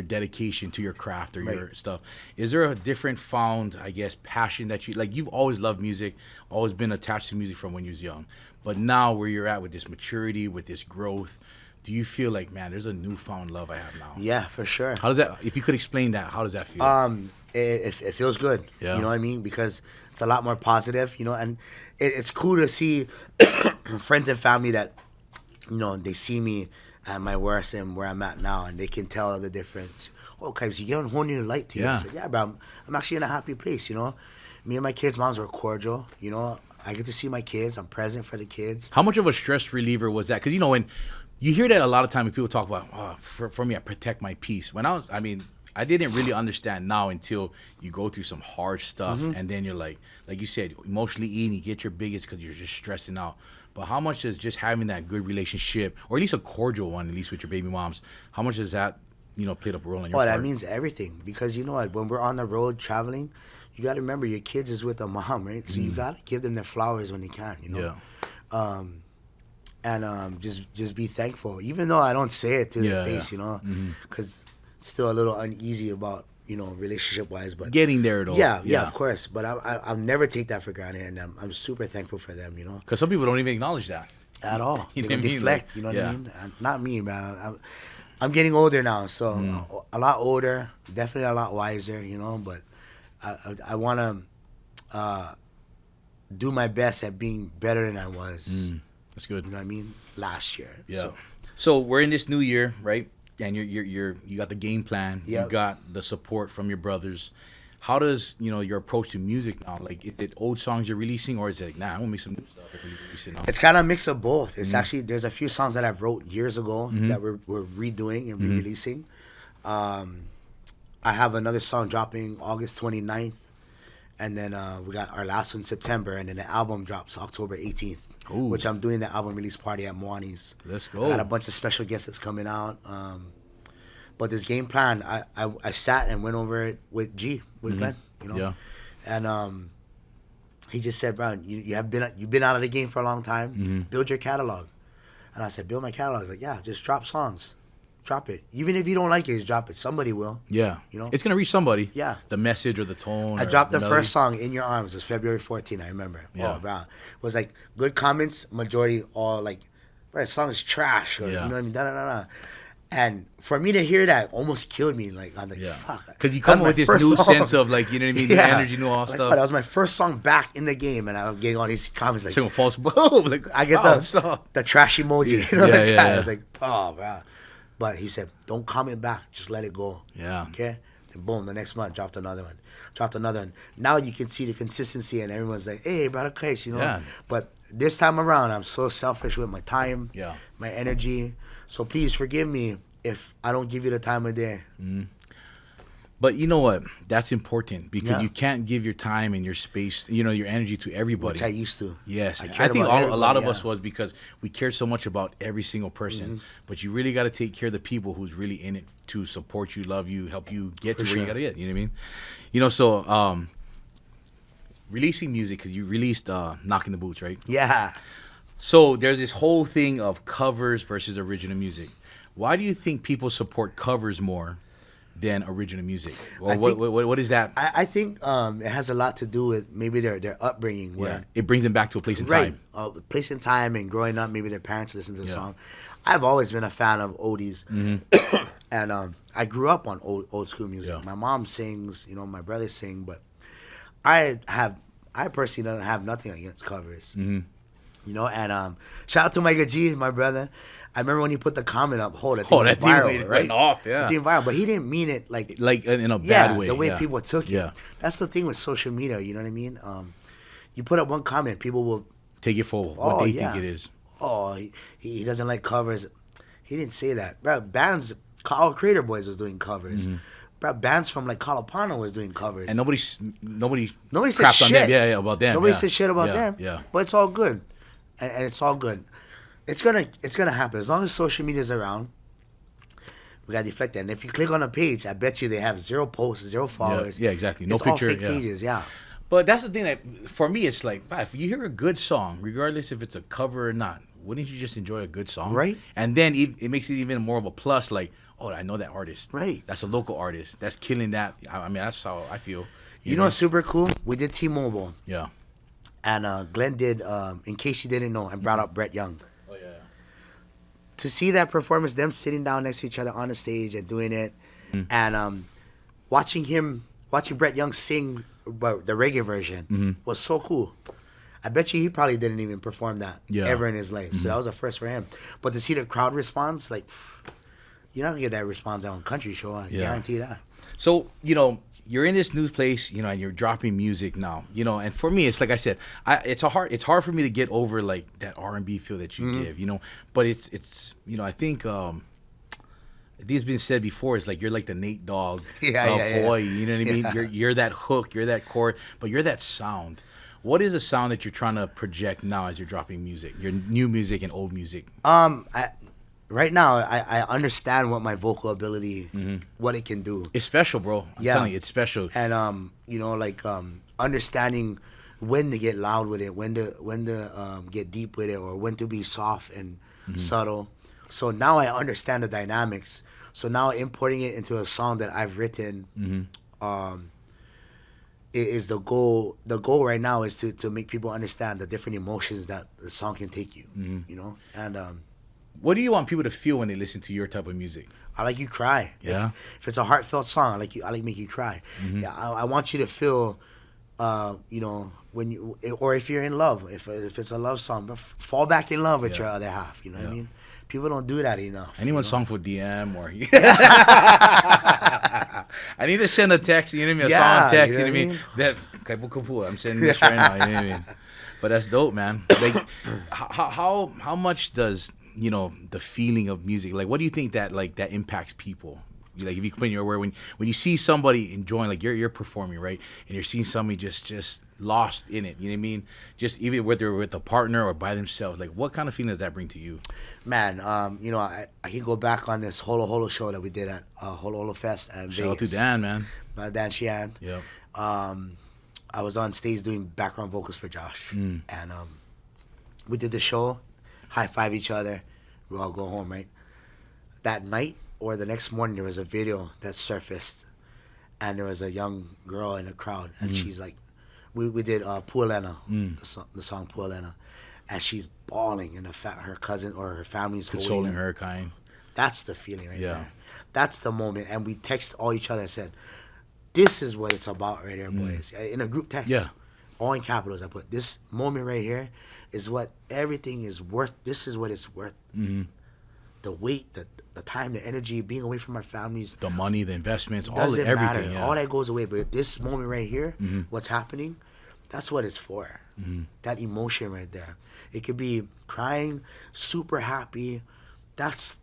dedication to your craft or your stuff. Is there a different found, I guess, passion that you've always loved music, always been attached to music from when you was young, but now where you're at with this maturity, with this growth, do you feel like, man, there's a newfound love I have now? Yeah, for sure. How does that, if you could explain that, how does that feel? It feels good. Yeah. You know what I mean? Because it's a lot more positive, you know, and it's cool to see friends and family that, you know, they see me at my worst and where I'm at now, and they can tell the difference. Oh, Kaipo, you get a whole new light to you. I said, yeah, bro, I'm actually in a happy place, you know. Me and my kids' moms were cordial, you know. I get to see my kids. I'm present for the kids. How much of a stress reliever was that? Because, you know, when you hear that a lot of time when people talk about, for me, I protect my peace. I didn't really understand now until you go through some hard stuff, and then you're like you said, emotionally eating, you get your biggest because you're just stressing out. But how much does just having that good relationship, or at least a cordial one, at least with your baby moms, how much does that, you know, played up a role in your part? That means everything. Because you know what, when we're on the road traveling, you got to remember your kids is with a mom, right? So you got to give them their flowers when they can, you know? Yeah. And just be thankful, even though I don't say it to their face, you know, because it's still a little uneasy about, you know, relationship-wise, but getting there, though. Yeah, of course. But I'll never take that for granted, and I'm super thankful for them, you know. Because some people don't even acknowledge that at all. You they deflect, you know what I mean? Not me, man. I'm getting older now, so a lot older, definitely a lot wiser, you know. But I want to do my best at being better than I was. That's good. You know what I mean? Last year. Yeah. So we're in this new year, right? And you got the game plan. Yep. You got the support from your brothers. How does, you know, your approach to music now? Like, is it old songs you're releasing, or is it like, nah, I'm gonna make some new stuff? It's kind of a mix of both. It's actually, there's a few songs that I've wrote years ago that we're redoing and re-releasing. I have another song dropping August 29th, and then we got our last one September, and then the album drops October 18th. Ooh. Which I'm doing the album release party at Moani's. Let's go. I got a bunch of special guests that's coming out. But this game plan, I sat and went over it with Glenn, you know. Yeah. And he just said, Brian, you've been out of the game for a long time. Build your catalog. And I said, build my catalog. He's like, yeah, just drop songs. Drop it. Even if you don't like it, just drop it. Somebody will. Yeah. You know? It's going to reach somebody. Yeah. The message or the tone. I dropped the first song, In Your Arms. It was February 14th, I remember. Yeah. Oh, bro. It was like good comments, majority all like, bro, that song is trash. Or, you know what I mean? Da-da-da-da. And for me to hear that almost killed me. Like, I was like, fuck. Because you come with this new sense of, like, you know what I mean? The energy, new all stuff. That was my first song back in the game, and I was getting all these comments like, saying false boom. Like, I get the trash emoji. You know, I was like, oh, bro. But he said, don't comment back. Just let it go. Yeah. Okay? And boom, the next month, dropped another one. Now you can see the consistency, and everyone's like, hey, brother Case, you know? Yeah. But this time around, I'm so selfish with my time, my energy. So please forgive me if I don't give you the time of day. Mm-hmm. But you know what? That's important because you can't give your time and your space, you know, your energy to everybody. Which I used to. Yes. I think a lot of us was because we care so much about every single person. Mm-hmm. But you really got to take care of the people who's really in it to support you, love you, help you get to where you got to get. You know what I mean? You know, so releasing music, because you released Knocking the Boots, right? Yeah. So there's this whole thing of covers versus original music. Why do you think people support covers more than original music? Or what is that? I think it has a lot to do with maybe their upbringing. Where it brings them back to a place in time. Place in time and growing up, maybe their parents listened to the song. I've always been a fan of oldies. Mm-hmm. And I grew up on old school music. Yeah. My mom sings, you know, my brother sing, but I personally don't have nothing against covers. Mm-hmm. You know, and shout out to Micah G, my brother. I remember when he put the comment up, that thing went viral, right? Off, yeah. That thing viral, but he didn't mean it like in a bad way. The way people took it. That's the thing with social media, you know what I mean? You put up one comment, people will take it for what they think it is. Oh, he doesn't like covers. He didn't say that. Bro, bands, all Creator Boys was doing covers. Mm-hmm. Bro, bands from like Kalapana was doing covers. And nobody said shit. On them. About them. Nobody said shit about them. Yeah. But it's all good. And it's all good. It's gonna happen as long as social media is around. We gotta deflect that. And if you click on a page, I bet you they have 0 posts, 0 followers. Yeah, exactly. No it's picture. All fake pages. Yeah. But that's the thing that for me, it's like, if you hear a good song, regardless if it's a cover or not, wouldn't you just enjoy a good song? Right. And then it makes it even more of a plus. Like, oh, I know that artist. Right. That's a local artist. That's killing that. I mean, that's how I feel. You know what's super cool? We did T-Mobile. Yeah. And Glenn did, in case you didn't know, and brought up Brett Young. Oh, yeah. To see that performance, them sitting down next to each other on the stage and doing it, and watching Brett Young sing the reggae version was so cool. I bet you he probably didn't even perform that ever in his life. Mm-hmm. So that was a first for him. But to see the crowd response, like, you're not going to get that response on a country show. I guarantee that. So, you know, you're in this new place, you know, and you're dropping music now, you know, and for me, it's like I said, it's hard for me to get over like that R&B feel that you give, you know, but it's you know, I think this has been said before. It's like you're like the Nate Dogg of Hawaii, you know what I mean? You're that hook, you're that chord, but you're that sound. What is the sound that you're trying to project now as you're dropping music, your new music and old music? Right now, I understand what my vocal ability, what it can do. It's special, bro. I'm telling you, it's special. And you know, like understanding when to get loud with it, when to get deep with it, or when to be soft and subtle. So now I understand the dynamics. So now importing it into a song that I've written, is the goal. The goal right now is to make people understand the different emotions that the song can take you. You know, and what do you want people to feel when they listen to your type of music? I like you cry. Yeah. If it's a heartfelt song, I like make you cry. Yeah. I want you to feel, you know, when you, or if you're in love, if it's a love song, fall back in love with your other half. You know what I mean? People don't do that enough. Anyone's song for DM or I need to send a text, you know what I mean? A song text, you know what I mean? That Kaipo Kapua, I'm sending this right now, you know what I mean? But that's dope, man. Like, how much does, you know, the feeling of music, like, what do you think that impacts people? Like, if you put in your word, when you see somebody enjoying, like you're performing, right, and you're seeing somebody just lost in it, you know what I mean? Just even whether with a partner or by themselves, like, what kind of feeling does that bring to you? Man, you know, I can go back on this Holo Holo show that we did at Holo Holo Fest at Vegas. Shout out to Dan, man. Dan Sheehan. Yep. I was on stage doing background vocals for Josh, and we did the show, high five each other, we all go home, right? That night or the next morning, there was a video that surfaced, and there was a young girl in the crowd, and she's like, we did Pualena, the song Pualena, and she's bawling, and her cousin or her family's consoling her, kind. That's the feeling right there. That's the moment. And we text all each other and said, this is what it's about right here, boys. In a group text. Yeah. All in capitals, I put, this moment right here is what everything is worth. This is what it's worth. Mm-hmm. The weight, the time, the energy, being away from our families. The money, the investments, Doesn't everything. matter. Yeah. All that goes away. But this moment right here, what's happening, that's what it's for. That emotion right there. It could be crying, super happy. That's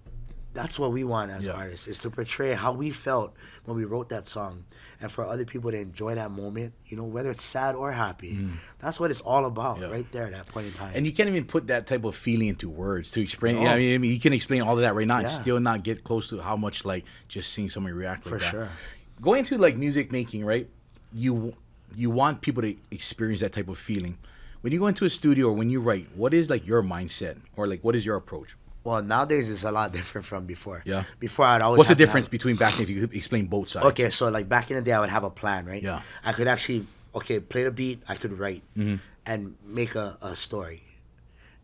what we want as artists, is to portray how we felt when we wrote that song, and for other people to enjoy that moment, you know, whether it's sad or happy. That's what it's all about right there at that point in time. And you can't even put that type of feeling into words to explain. No. I mean, you can explain all of that right now and still not get close to how much, like, just seeing someone react like for that. sure. Going into, like, music making, right, you want people to experience that type of feeling. When you go into a studio or when you write, what is, like, your mindset, or, like, what is your approach? Well, nowadays it's a lot different from before. Yeah. Before I'd always. What's the difference between back then, if you could explain both sides? Okay, so like back in the day, I would have a plan, right? Yeah. I could actually play the beat. I could write and make a story.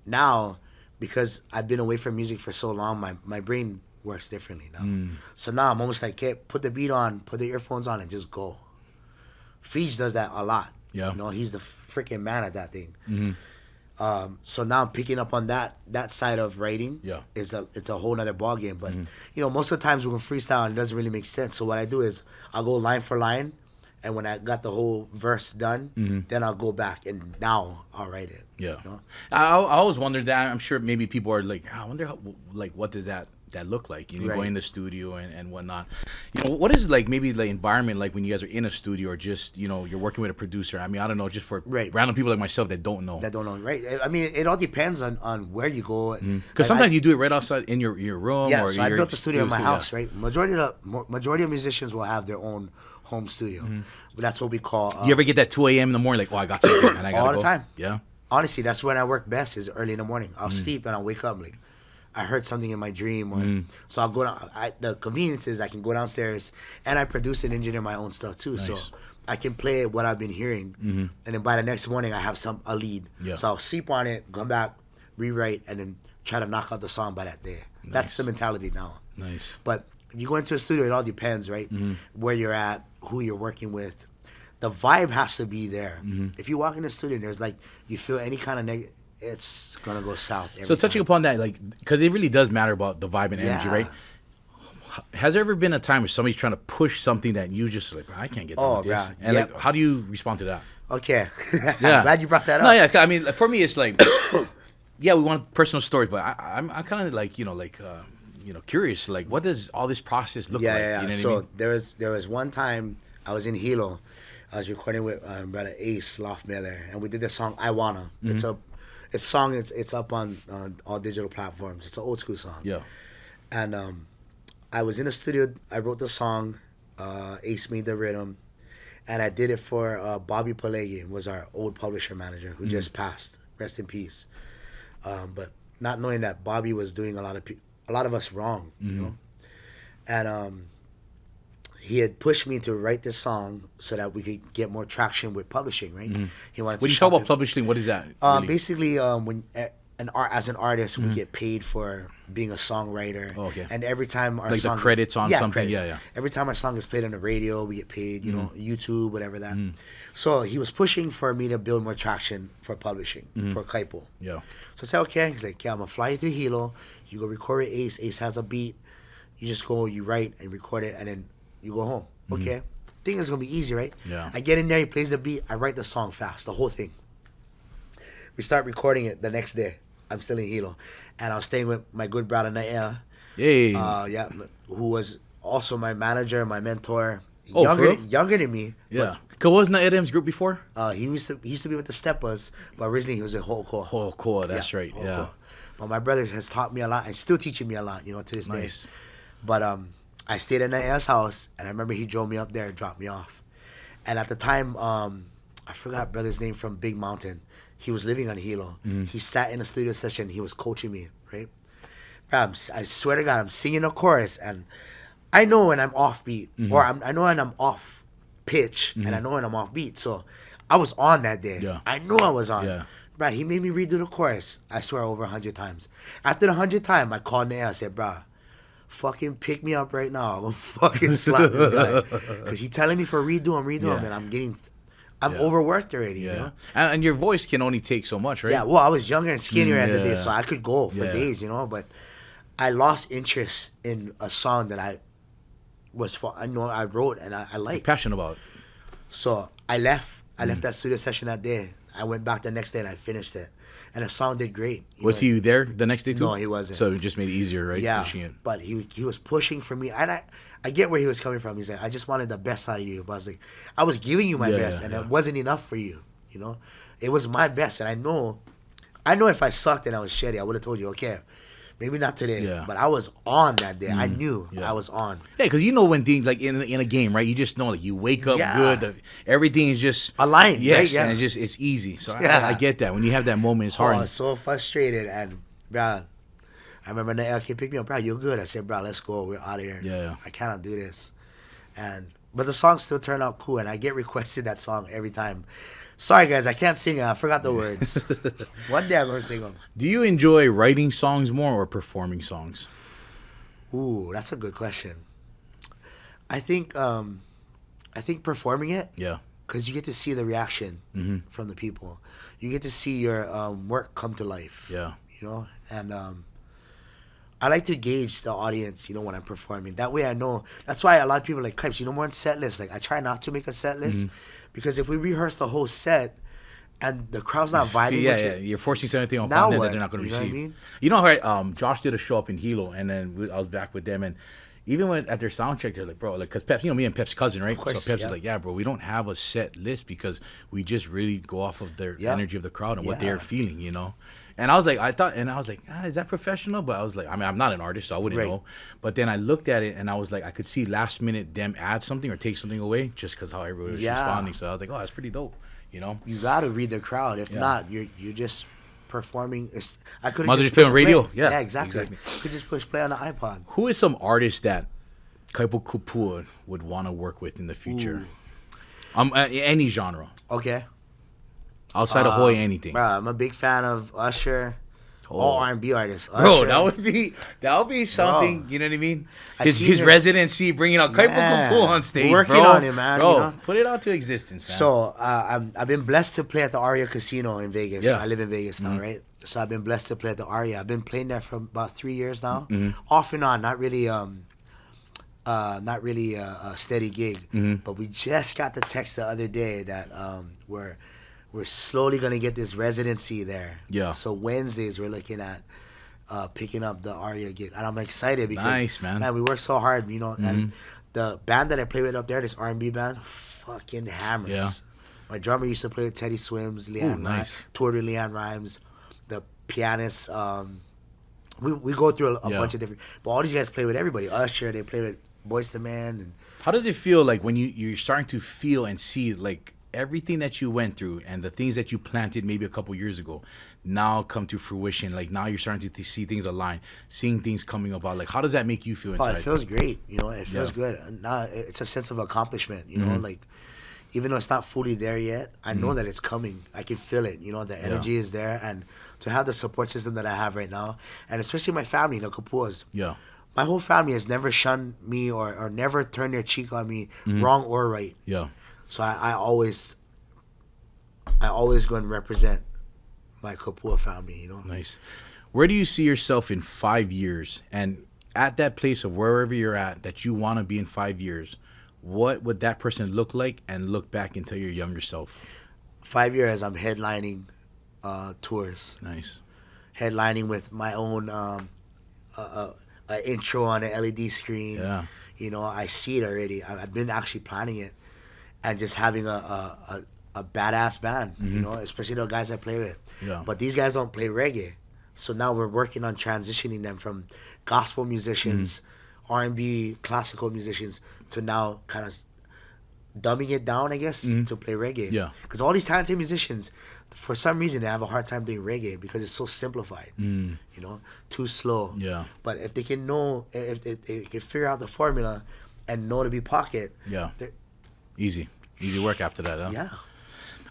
Now, because I've been away from music for so long, my brain works differently now. So now I'm almost like, okay, put the beat on, put the earphones on, and just go. Feej does that a lot. Yeah. You know, he's the freaking man at that thing. So now I'm picking up on that side of writing. Yeah. It's a whole nother ballgame. But you know, most of the times we can freestyle and it doesn't really make sense. So what I do is I'll go line for line, and when I got the whole verse done, then I'll go back and now I'll write it. Yeah. You know? I always wondered that. I'm sure maybe people are like, I wonder how, like, what does that look like? You know, going in the studio and whatnot. You know, what is, like, maybe the environment like when you guys are in a studio, or just, you know, you're working with a producer? I mean, I don't know, just for random people like myself that don't know. Right? I mean, it all depends on where you go. Because sometimes you do it right outside in your room. Yeah, or so I built the studio in my house, yeah. right? Majority of musicians will have their own home studio. But that's what we call. You ever get that 2 a.m. in the morning, like, oh, I got something and I gotta all the time. Yeah. Honestly, that's when I work best, is early in the morning. I'll sleep and I'll wake up like, I heard something in my dream, or so I'll go down. The convenience is I can go downstairs and I produce and engineer my own stuff too. Nice. So I can play what I've been hearing, and then by the next morning I have a lead. Yeah. So I'll sleep on it, come back, rewrite, and then try to knock out the song by that day. Nice. That's the mentality now. Nice. But if you go into a studio, it all depends, right? Where you're at, who you're working with. The vibe has to be there. If you walk in the studio and there's like, you feel any kind of negative, it's gonna go south. So touching upon that, like, because it really does matter about the vibe and energy, right? Has there ever been a time where somebody's trying to push something that you just like, I can't get done with this? God. And like, how do you respond to that? Okay. Yeah. I'm glad you brought that up. No, yeah. I mean, for me, it's like, yeah, we want personal stories, but I'm kind of like, curious. Like, what does all this process look like? Yeah. You know So what I mean? there was one time I was in Hilo. I was recording with brother Ace Loftmiller, and we did the song "I Wanna." It's up on all digital platforms. It's an old school song. Yeah. And I was in the studio. I wrote the song. Ace made the rhythm, and I did it for Bobby Pelegi, was our old publisher manager who just passed. Rest in peace. But not knowing that Bobby was doing a lot of us wrong, you know, and he had pushed me to write this song so that we could get more traction with publishing, right? He wanted. When you talk about publishing, what is that? Really? Basically, when as an artist, we get paid for being a songwriter. Oh, okay. And every time our like song, the credits on something, credits. yeah. Every time our song is played on the radio, we get paid. You know, YouTube, whatever that. So he was pushing for me to build more traction for publishing for Kaipo. Yeah. So I said, okay. He's like, yeah, I'm gonna fly you to Hilo. You go record with Ace. Ace has a beat. You just go, you write and record it, and then you go home. Okay. Thing is gonna be easy, right? Yeah. I get in there. He plays the beat. I write the song fast, the whole thing. We start recording it the next day. I'm still in Hilo, and I was staying with my good brother Nael. Yay. Who was also my manager, my mentor. Oh, younger than me. Yeah. Cause wasn't Edem's group before? He used to be with the Steppers, but originally he was at Holcore. Holcore, that's right. Holcore. Yeah. But my brother has taught me a lot and still teaching me a lot, to this day. But I stayed at Nael's house, and I remember he drove me up there and dropped me off. And at the time, I forgot brother's name from Big Mountain. He was living on Hilo. He sat in a studio session. He was coaching me, right? I swear to God, I'm singing a chorus, and I know when I'm off beat, or I know when I'm off pitch, and I know when I'm off beat. So I was on that day. Yeah. I knew I was on. Yeah. Bro, he made me redo the chorus, I swear, over 100 times. After the 100th time, I called Naya. I said, bro, fucking pick me up right now. I'm gonna fucking slap this guy because he's telling me for redo him, and I'm overworked already. You know? And your voice can only take so much, right? Yeah. Well, I was younger and skinnier at the day, so I could go for days, but I lost interest in a song that I wrote and I liked. You're passionate about. So I left. I left that studio session that day. I went back the next day and I finished it. And the song did great. Was he there the next day too? No, he wasn't. So it just made it easier, right? Yeah, pushing it. But he was pushing for me. And I get where he was coming from. He's like, I just wanted the best out of you. But I was like, I was giving you my best and it wasn't enough for you. It was my best. And I know if I sucked and I was shitty, I would have told you, okay, maybe not today, but I was on that day. I knew I was on. Yeah, because when things like in a game, right? You just know, like you wake up good, everything is just aligned. Yes, right? and it's easy. So I get that. When you have that moment, it's hard. I was so frustrated, and bro, I remember the LK picked me up. Bro, you're good. I said, bro, let's go. We're out of here. Yeah. I cannot do this. But the song still turned out cool, and I get requested that song every time. Sorry, guys, I can't sing it. I forgot the words. One day I'm going to sing them. Do you enjoy writing songs more or performing songs? Ooh, that's a good question. I think performing it. Yeah. Because you get to see the reaction from the people. You get to see your work come to life. Yeah. And I like to gauge the audience, when I'm performing. That way I know. That's why a lot of people are like, Kipes, we're on set list. Like, I try not to make a set list. Because if we rehearse the whole set and the crowd's not vibing with you, you're forcing something on content that they're not going to receive. What I mean? Josh did a show up in Hilo, and then I was back with them, and even when at their sound check, they're like, bro, because Peps, me and Pep's cousin, right? Course, so Peps is like, yeah, bro, we don't have a set list because we just really go off of their energy of the crowd and what they're feeling, And I was like, is that professional? But I was like, I'm not an artist, so I wouldn't know. But then I looked at it and I was like, I could see last minute them add something or take something away just because how everybody was responding. So I was like, oh, that's pretty dope, You got to read the crowd. If not, you're just performing. I could just play on radio. Play. Yeah, exactly. You could just push play on the iPod. Who is some artist that Kaipo Kapua would want to work with in the future? Any genre. Okay. Outside of Hoy, anything. Bro, I'm a big fan of Usher. All R&B artists. Usher. Bro, that would be something. Bro. You know what I mean? His residency, bringing out Kaipo Kapua on stage. Working on it, man. Bro, put it out to existence, man. So I've been blessed to play at the Aria Casino in Vegas. Yeah. I live in Vegas now, right? So I've been blessed to play at the Aria. I've been playing there for about 3 years now, off and on. Not really a steady gig. But we just got the text the other day that we're slowly going to get this residency there. Yeah. So Wednesdays we're looking at picking up the Aria gig. And I'm excited because nice, man, we work so hard, and the band that I play with up there, this R&B band, fucking hammers. Yeah. My drummer used to play with Teddy Swims, toured with Leanne Rhymes, the pianist. We go through a bunch of different, but all these guys play with everybody. Usher, they play with Boyz II Men. And how does it feel like when you're starting to feel and see like everything that you went through and the things that you planted maybe a couple years ago now come to fruition? Like now you're starting to see things align, seeing things coming about. Like how does that make you feel inside? It feels great. It feels good. Now it's a sense of accomplishment. Like even though it's not fully there yet, I know that it's coming. I can feel it. The energy is there, and to have the support system that I have right now, and especially my family, the Kapuas. Yeah. My whole family has never shunned me or never turned their cheek on me, wrong or right. Yeah. So I always go and represent my Kapua family, Nice. Where do you see yourself in 5 years? And at that place of wherever you're at that you want to be in 5 years, what would that person look like and look back into your younger self? 5 years, I'm headlining tours. Nice. Headlining with my own intro on an LED screen. Yeah. I see it already. I've been actually planning it. And just having a badass band, especially the guys I play with. Yeah. But these guys don't play reggae. So now we're working on transitioning them from gospel musicians, R&B, classical musicians, to now kind of dumbing it down, I guess, to play reggae. Yeah. Because all these talented musicians, for some reason, they have a hard time doing reggae because it's so simplified, too slow. Yeah. But if they can if they can figure out the formula and know to be pocket. Yeah. Easy work after that, huh? Yeah.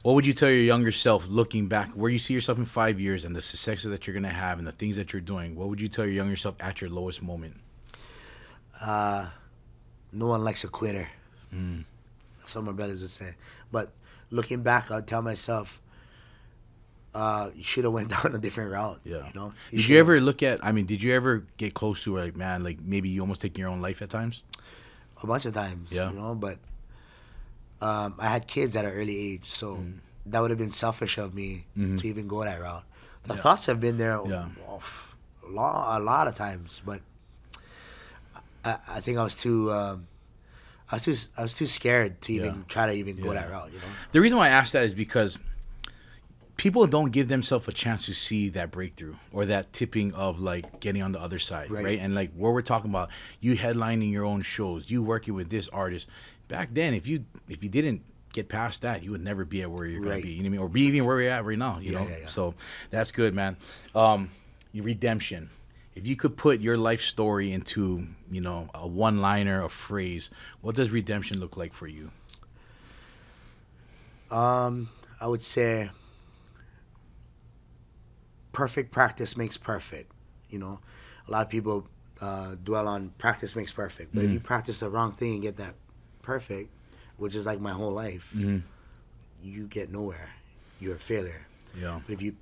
What would you tell your younger self looking back, where you see yourself in 5 years and the successes that you're going to have and the things that you're doing? What would you tell your younger self at your lowest moment? no one likes a quitter. That's what my brothers would say. But looking back, I'd tell myself, you should have went down a different route. Yeah. You know. Did you ever look at? I mean, did you ever get close to like, man, like maybe you almost taking your own life at times? A bunch of times. Yeah. You know, but I had kids at an early age, so that would have been selfish of me to even go that route. The thoughts have been there a lot of times, but I think I was too scared to even try to even go that route. You know. The reason why I asked that is because people don't give themselves a chance to see that breakthrough or that tipping of like getting on the other side, right? And like what we're talking about, you headlining your own shows, you working with this artist. Back then, if you didn't get past that, you would never be at where you're gonna be. You know what I mean? Or be even where you're at right now. You know. So that's good, man. Your redemption. If you could put your life story into, you know, a one-liner, a phrase, what does redemption look like for you? I would say perfect practice makes perfect. You know, a lot of people dwell on practice makes perfect, but if you practice the wrong thing and get that perfect, which is like my whole life, you get nowhere. You're a failure. Yeah. But if you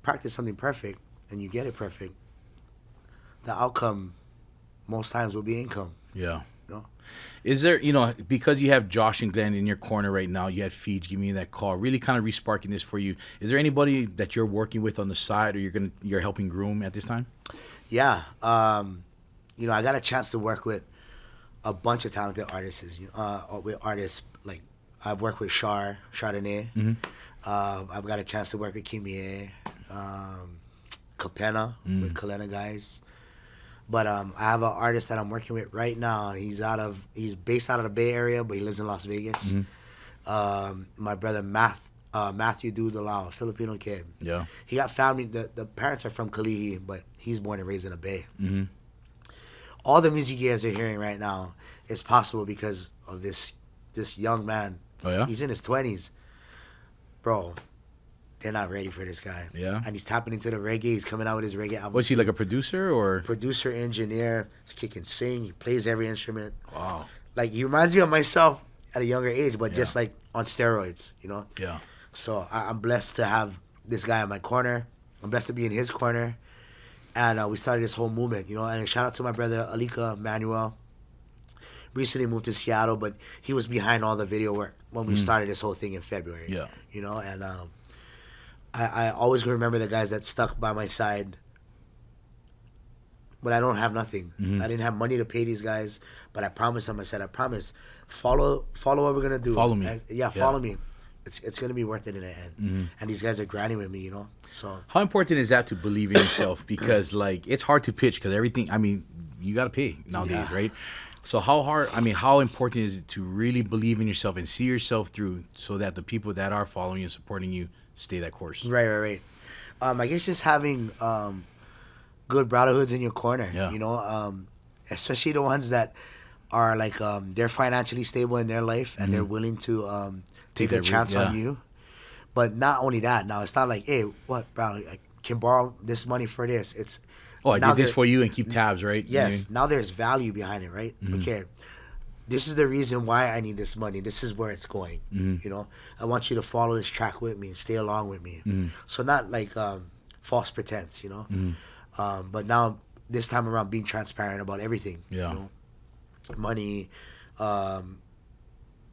practice something perfect and you get it perfect, the outcome most times will be income. Yeah. You know? Is there, you know, because you have Josh and Glenn in your corner right now, you had Feej giving you that call, really kind of resparking this for you. Is there anybody that you're working with on the side or you're helping groom at this time? Yeah. You know, I got a chance to work with a bunch of talented artists. With artists like I've worked with Chardonnay. I've got a chance to work with Kimie, Capena with Kalena guys. But I have an artist that I'm working with right now. He's based out of the Bay Area, but he lives in Las Vegas. My brother Matthew Dudalao, a Filipino kid. Yeah. He got family. The parents are from Kalihi, but he's born and raised in the Bay. All the music you guys are hearing right now is possible because of this young man. Oh yeah. He's in his 20s, bro. They're not ready for this guy. Yeah. And he's tapping into the reggae. He's coming out with his reggae album. Was he like a producer or? Producer, engineer. He can sing. He plays every instrument. Wow. Like, he reminds me of myself at a younger age, but just like on steroids, you know? Yeah. So I'm blessed to have this guy in my corner. I'm blessed to be in his corner. And we started this whole movement, you know? And shout out to my brother, Alika Manuel. Recently moved to Seattle, but he was behind all the video work when we started this whole thing in February. Yeah. You know, and I always remember the guys that stuck by my side when I don't have nothing. I didn't have money to pay these guys, but I promised them. I said, I promise, follow what we're gonna do. Follow me. Follow me. It's gonna be worth it in the end. And these guys are grinding with me, you know. So how important is that to believe in yourself? Because like it's hard to pitch because everything. I mean, you gotta pay nowadays, right? So how important is it to really believe in yourself and see yourself through so that the people that are following you and supporting you stay that course? Right. I guess just having good brotherhoods in your corner, you know, especially the ones that are like they're financially stable in their life and they're willing to take a chance on you. But not only that, now it's not like, hey, what, bro, I can borrow this money for this. It's I did this for you and keep tabs, right? Yes. Now there's value behind it, right? Okay. This is the reason why I need this money. This is where it's going. You know, I want you to follow this track with me and stay along with me. So not like false pretense, you know. But now this time around, being transparent about everything. Yeah. You know? Money,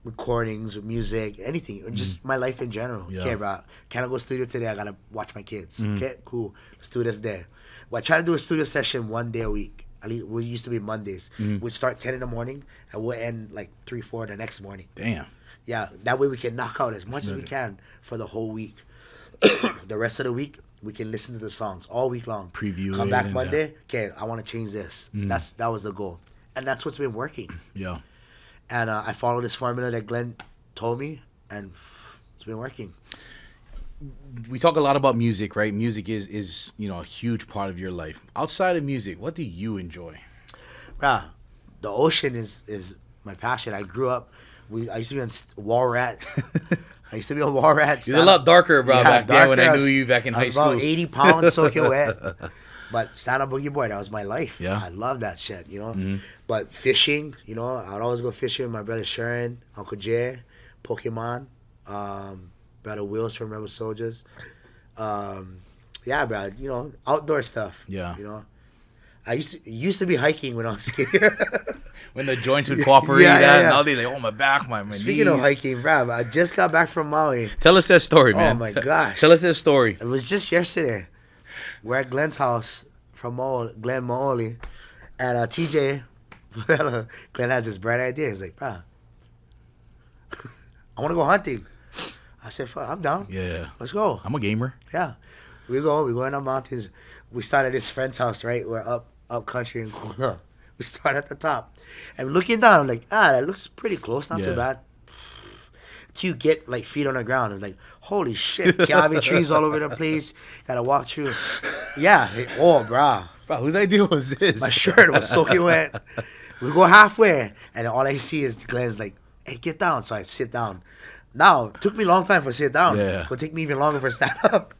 recordings, music, anything, just my life in general. Okay, bro. Can I go studio today? I gotta watch my kids. Okay, cool. Let's do this there. Well, I try to do a studio session one day a week. At least we used to be Mondays. We'd start 10 in the morning and we'll end like 3, 4 the next morning. Damn. Yeah, that way we can knock out as much as we can for the whole week. The rest of the week, we can listen to the songs all week long. Preview. Come back Monday. Okay, I want to change this. That was the goal, and that's what's been working. Yeah. And I follow this formula that Glenn told me, and it's been working. We talk a lot about music, right? Music is you know a huge part of your life. Outside of music, what do you enjoy? The ocean is my passion. I grew up. I used to be on Wall Rat. You're a lot darker, bro, back then when I knew you back in high school. About 80 pounds soaking wet. But stand-up boogie board, that was my life. Yeah. I love that shit, you know. But fishing, you know, I'd always go fishing with my brother Sharon, Uncle Jay, Pokemon, brother Wills from Rebel Soldiers. Yeah, bro, you know, outdoor stuff. Yeah. You know. I used to be hiking when I was here. When the joints would cooperate, now they like, oh, my back, my Speaking knees. of hiking, bro, I just got back from Maui. Tell us that story, man. Oh my gosh. Tell us that story. It was just yesterday. We're at Glenn's house from Glenn Maoli. And TJ, Glenn has this bright idea. He's like, bro, I want to go hunting. I said, fuck, I'm down. Yeah. Let's go. I'm a gamer. Yeah. We go in the mountains. We start at his friend's house, right? We're up country in Kona. We start at the top. And looking down, I'm like, that looks pretty close, not too bad. Till you get like feet on the ground. I'm like, holy shit, kiawe trees all over the place. Gotta walk through. Yeah. Brah. Bro, whose idea was this? My shirt was soaking wet. We go halfway, and all I see is Glenn's like, hey, get down. So I sit down. Now, it took me a long time for sit down. Yeah. It'll take me even longer for stand up.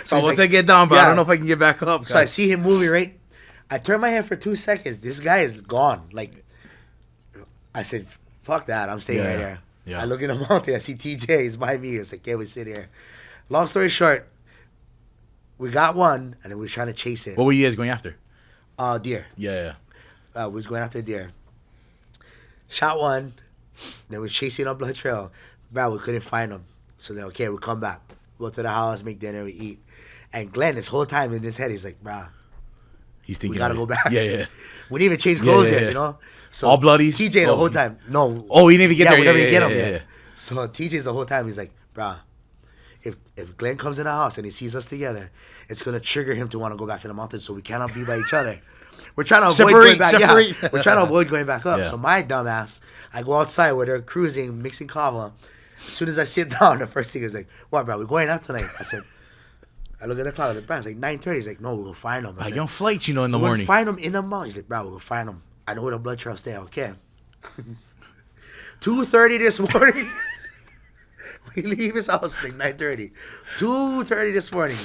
So once I get down, bro, I don't know if I can get back up. So I see him moving, right? I turn my head for 2 seconds. This guy is gone. Like, I said, fuck that. I'm staying right there. Yeah. I look in the mountain. I see TJ. He's by me. It's like, yeah, we sit here. Long story short, we got one, and then we were trying to chase it. What were you guys going after? Deer. Yeah. We was going after a deer. Shot one. Then we're chasing up the trail. Bro, we couldn't find him. So then, okay, we come back. Go to the house, make dinner, we eat. And Glenn, this whole time in his head, he's like, bro, He's thinking we gotta go back. Yeah. We didn't even change clothes yet, you know? So All bloody? TJ the whole time. No. Oh, he didn't even get there. We never get him yeah. yet. So TJ's the whole time, he's like, bro, if Glenn comes in the house and he sees us together, it's gonna trigger him to want to go back in the mountains, so we cannot be by each other. We're trying to avoid going back. Separate. Yeah, we're trying to avoid going back up. Yeah. So my dumbass, I go outside where they're cruising, mixing kava. As soon as I sit down, the first thing is like, what, bro, we're going out tonight. I said, I look at the clock, it's like 9:30. He's like, no, we're going to find him. I said, Young flight, in the morning. We're going to find him in the mountain. He's like, bro, we're going to find him. I know where the blood trail's there, okay. 2:30 this morning. We leave his house like 9:30. 2:30 this morning.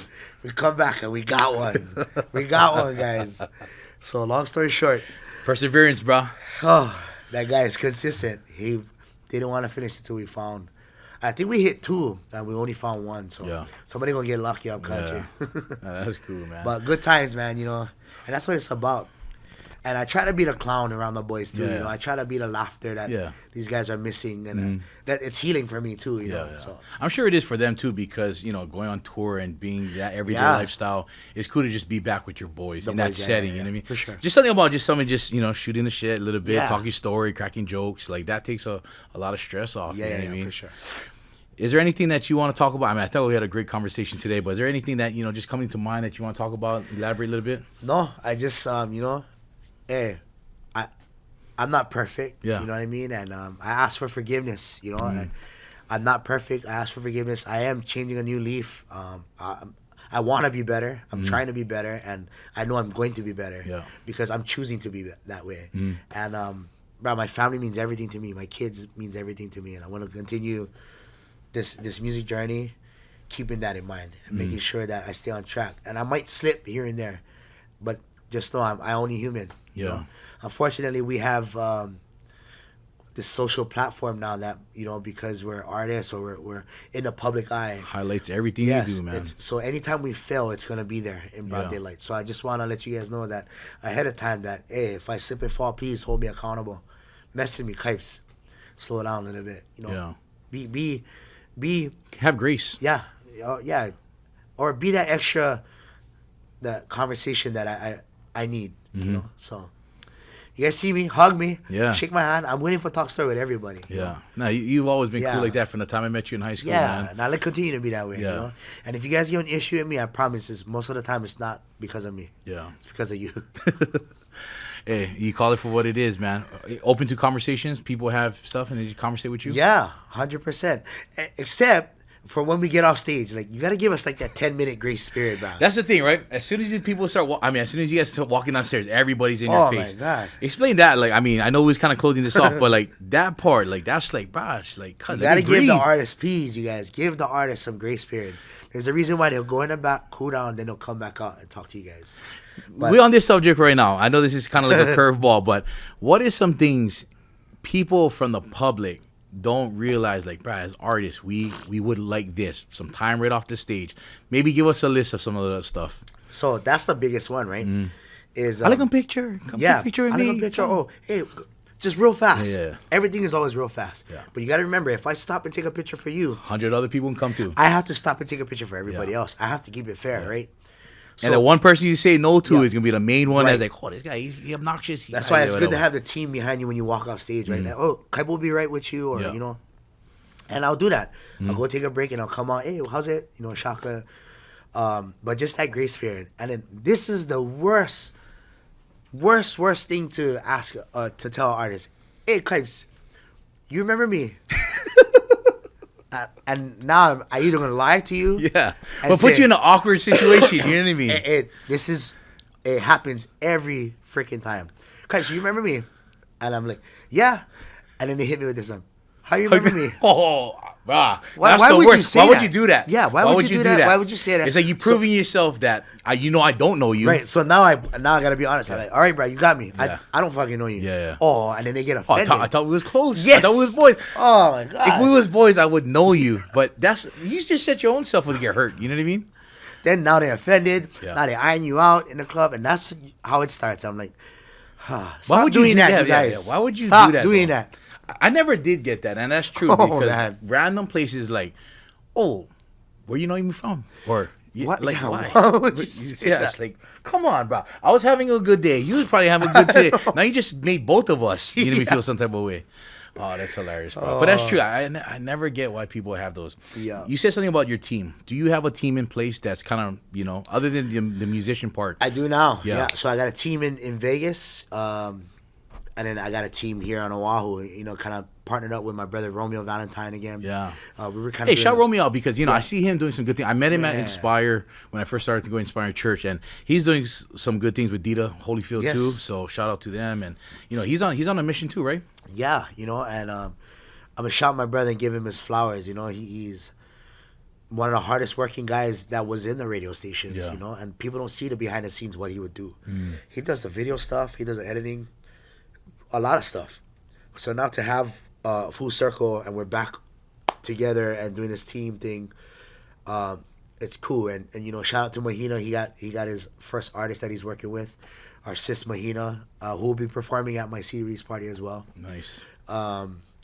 We come back and we got one. We got one, guys. So long story short. Perseverance, bro. Oh, that guy is consistent. He didn't want to finish until we found. I think we hit 2 and we only found 1. So somebody gonna get lucky up country. That's cool, man. But good times, man. You know, and that's what it's about. And I try to be the clown around the boys too. You know, I try to be the laughter that these guys are missing, and that it's healing for me too. You know, so I'm sure it is for them too, because going on tour and being that everyday lifestyle, it's cool to just be back with your boys in that setting. You know what I mean? For sure. Just something about shooting the shit a little bit, talking story, cracking jokes, like that takes a lot of stress off. Yeah, you know what I mean? for sure. Is there anything that you want to talk about? I mean, I thought we had a great conversation today, but is there anything that just coming to mind that you want to talk about? Elaborate a little bit. No, I just hey. I'm not perfect, you know what I mean? And I ask for forgiveness, and I'm not perfect. I ask for forgiveness. I am changing a new leaf. I want to be better. I'm trying to be better, and I know I'm going to be better because I'm choosing to be that way. And my family means everything to me. My kids means everything to me, and I want to continue this music journey, keeping that in mind and making sure that I stay on track. And I might slip here and there, but just know I'm only human. You know? Unfortunately, we have this social platform now that because we're artists or we're in the public eye, highlights everything you do, man. So anytime we fail, it's gonna be there in broad daylight. So I just want to let you guys know that ahead of time that hey, if I slip and fall, please hold me accountable. Message me, Kipes. Slow down a little bit. Be have grace. Yeah, or be that extra, that conversation that I need. So you guys see me, hug me, shake my hand. I'm willing for talk story with everybody. No, you've always been cool like that from the time I met you in high school, man. And I'll continue to be that way. And if you guys get an issue with me, I promise most of the time it's not because of me. It's because of you. Hey, you call it for what it is, man. Open to conversations. People have stuff and they just conversate with you. Yeah, 100%. Except for when we get off stage, like you gotta give us like that 10-minute grace period, bro. That's the thing, right? As soon as people start, as soon as you guys start walking downstairs, everybody's in your face. Oh my God! Explain that. Like, I know we was kind of closing this off, but like that part, like that's like, bro, it's like, you gotta give the artist, please, you guys, give the artist some grace period. There's a reason why they'll go in the back, cool down, then they'll come back out and talk to you guys. But we're on this subject right now. I know this is kind of like a curveball, but what is some things people from the public don't realize, like, bro, as artists, we would like this, some time right off the stage. Maybe give us a list of some of that stuff. So that's the biggest one, right? Is I like a picture. Come take a picture of I me. like a picture. Oh, hey, just real fast. Yeah. Everything is always real fast. Yeah. But you got to remember, if I stop and take a picture for you, 100 other people can come too. I have to stop and take a picture for everybody else. I have to keep it fair, right? And the one person you say no to Yeah. is gonna be the main one that's Right. like, oh, this guy, he's obnoxious. That's why it's good to have the team behind you when you walk off stage, right? Like, oh, Kaipo will be right with you, or, you know. And I'll do that. I'll go take a break and I'll come out, hey, how's it? You know, Shaka. But just that grace period. And then this is the worst thing to ask, to tell artists. Hey, Kipes, you remember me? And now I either going to lie to you. Yeah. and But put say- you in an awkward situation. You know what I mean? It happens every freaking time. Kipes, you remember me? And I'm like, yeah. And then they hit me with this one. How you remember me? Oh, brah. Why That's the would you worst. say Why would that? you do that? Yeah, why would you do that? Why would you say that? It's like you proving yourself that I don't know you. Right. So now I gotta be honest. I'm like, all right, bro, you got me. Yeah. I don't fucking know you. Yeah. Oh, and then they get Oh, offended. I thought we was close. Yes. I thought we was boys. Oh my god. If we was boys, I would know you. But you just set your own self up to get hurt. You know what I mean? Then now they're offended. Yeah. Now they're eyeing you out in the club, and that's how it starts. I'm like, Why stop would you doing do that, that? you Yeah, guys. yeah. Why would you Stop do that? doing though? that? I never did get that, and that's true Oh, because man. random places like, oh, where you know me from? Or What? like Yeah, why? why would you say yeah, that? it's like, come on, bro. I was having a good day. You was probably having a good day. Now you just made both of us. You know, me feel some type of way. Oh, that's hilarious, bro. But that's true. I never get why people have those. Yeah. You said something about your team. Do you have a team in place that's kind of, other than the musician part? I do now. Yeah. Yeah. So I got a team in Vegas, and then I got a team here on Oahu. You know, kind of partnered up with my brother Romeo Valentine again. Yeah. We were kind Hey, of shout Romeo out because, I see him doing some good things. I met him at Yeah. Inspire when I first started to go Inspire Church, and he's doing some good things with Dita Holyfield Yes. too. So shout out to them. And, he's on a mission too, right? Yeah, and I'm gonna shout my brother and give him his flowers. He's one of the hardest working guys that was in the radio stations. Yeah. And people don't see the behind the scenes what he would do. He does the video stuff. He does the editing, a lot of stuff. So now to have full circle and we're back together and doing this team thing, it's cool. And shout out to Mahina. He got his first artist that he's working with, our sis Mahina, who will be performing at my CD release party as well. Nice.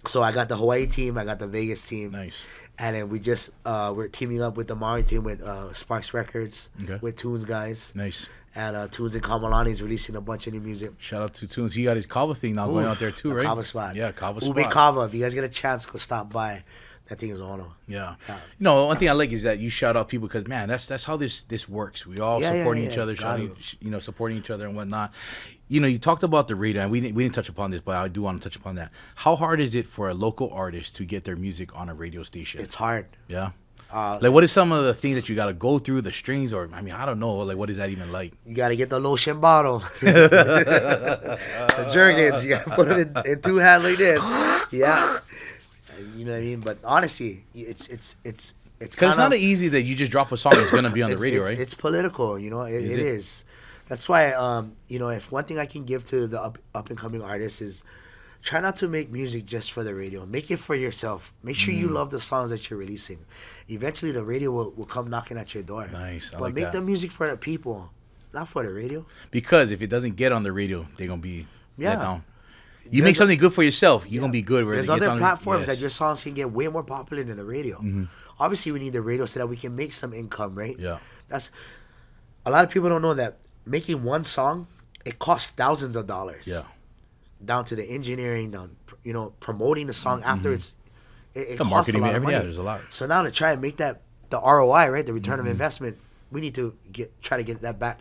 So I got the Hawaii team, I got the Vegas team. Nice. And then we just we're teaming up with the Maui team with Sparks Records, Okay. with Tunes guys. Nice. And Tunes and Kamalani is releasing a bunch of new music. Shout out to Tunes. He got his Kava thing now going out there too, the right? Kava spot. Yeah, Kava Ube spot. Kava. If you guys get a chance, go stop by. That thing is on. Yeah. Yeah. One thing I like is that you shout out people because, man, that's how this works. We all supporting each other, Got shouting, supporting each other and whatnot. You talked about the radio, and we didn't touch upon this, but I do want to touch upon that. How hard is it for a local artist to get their music on a radio station? It's hard. Yeah. What is some of the things that you got to go through, the strings, or, I don't know, like, what is that even like? You got to get the lotion bottle. The jergens. You got to put them in two hands like this. Yeah. You know what I mean? But honestly, it's Because it's not easy that you just drop a song that's going to be on the radio, right? It's political, it is. That's why, if one thing I can give to the up and coming artists is try not to make music just for the radio. Make it for yourself. Make sure you love the songs that you're releasing. Eventually, the radio will come knocking at your door. Nice. But like make that. the music for the people, not for the radio. Because if it doesn't get on the radio, they're going to be let down. You There's make something good for yourself, you're going to be good. Where There's it gets other on platforms yes. that your songs can get way more popular than the radio. Obviously, we need the radio so that we can make some income, right? Yeah. That's a lot of people don't know that making one song, it costs thousands of dollars. Yeah. Down to the engineering, down promoting the song after it The costs marketing, a lot of money. yeah, there's a lot. So now to try and make that the ROI, right, the return of investment, we need to try to get that back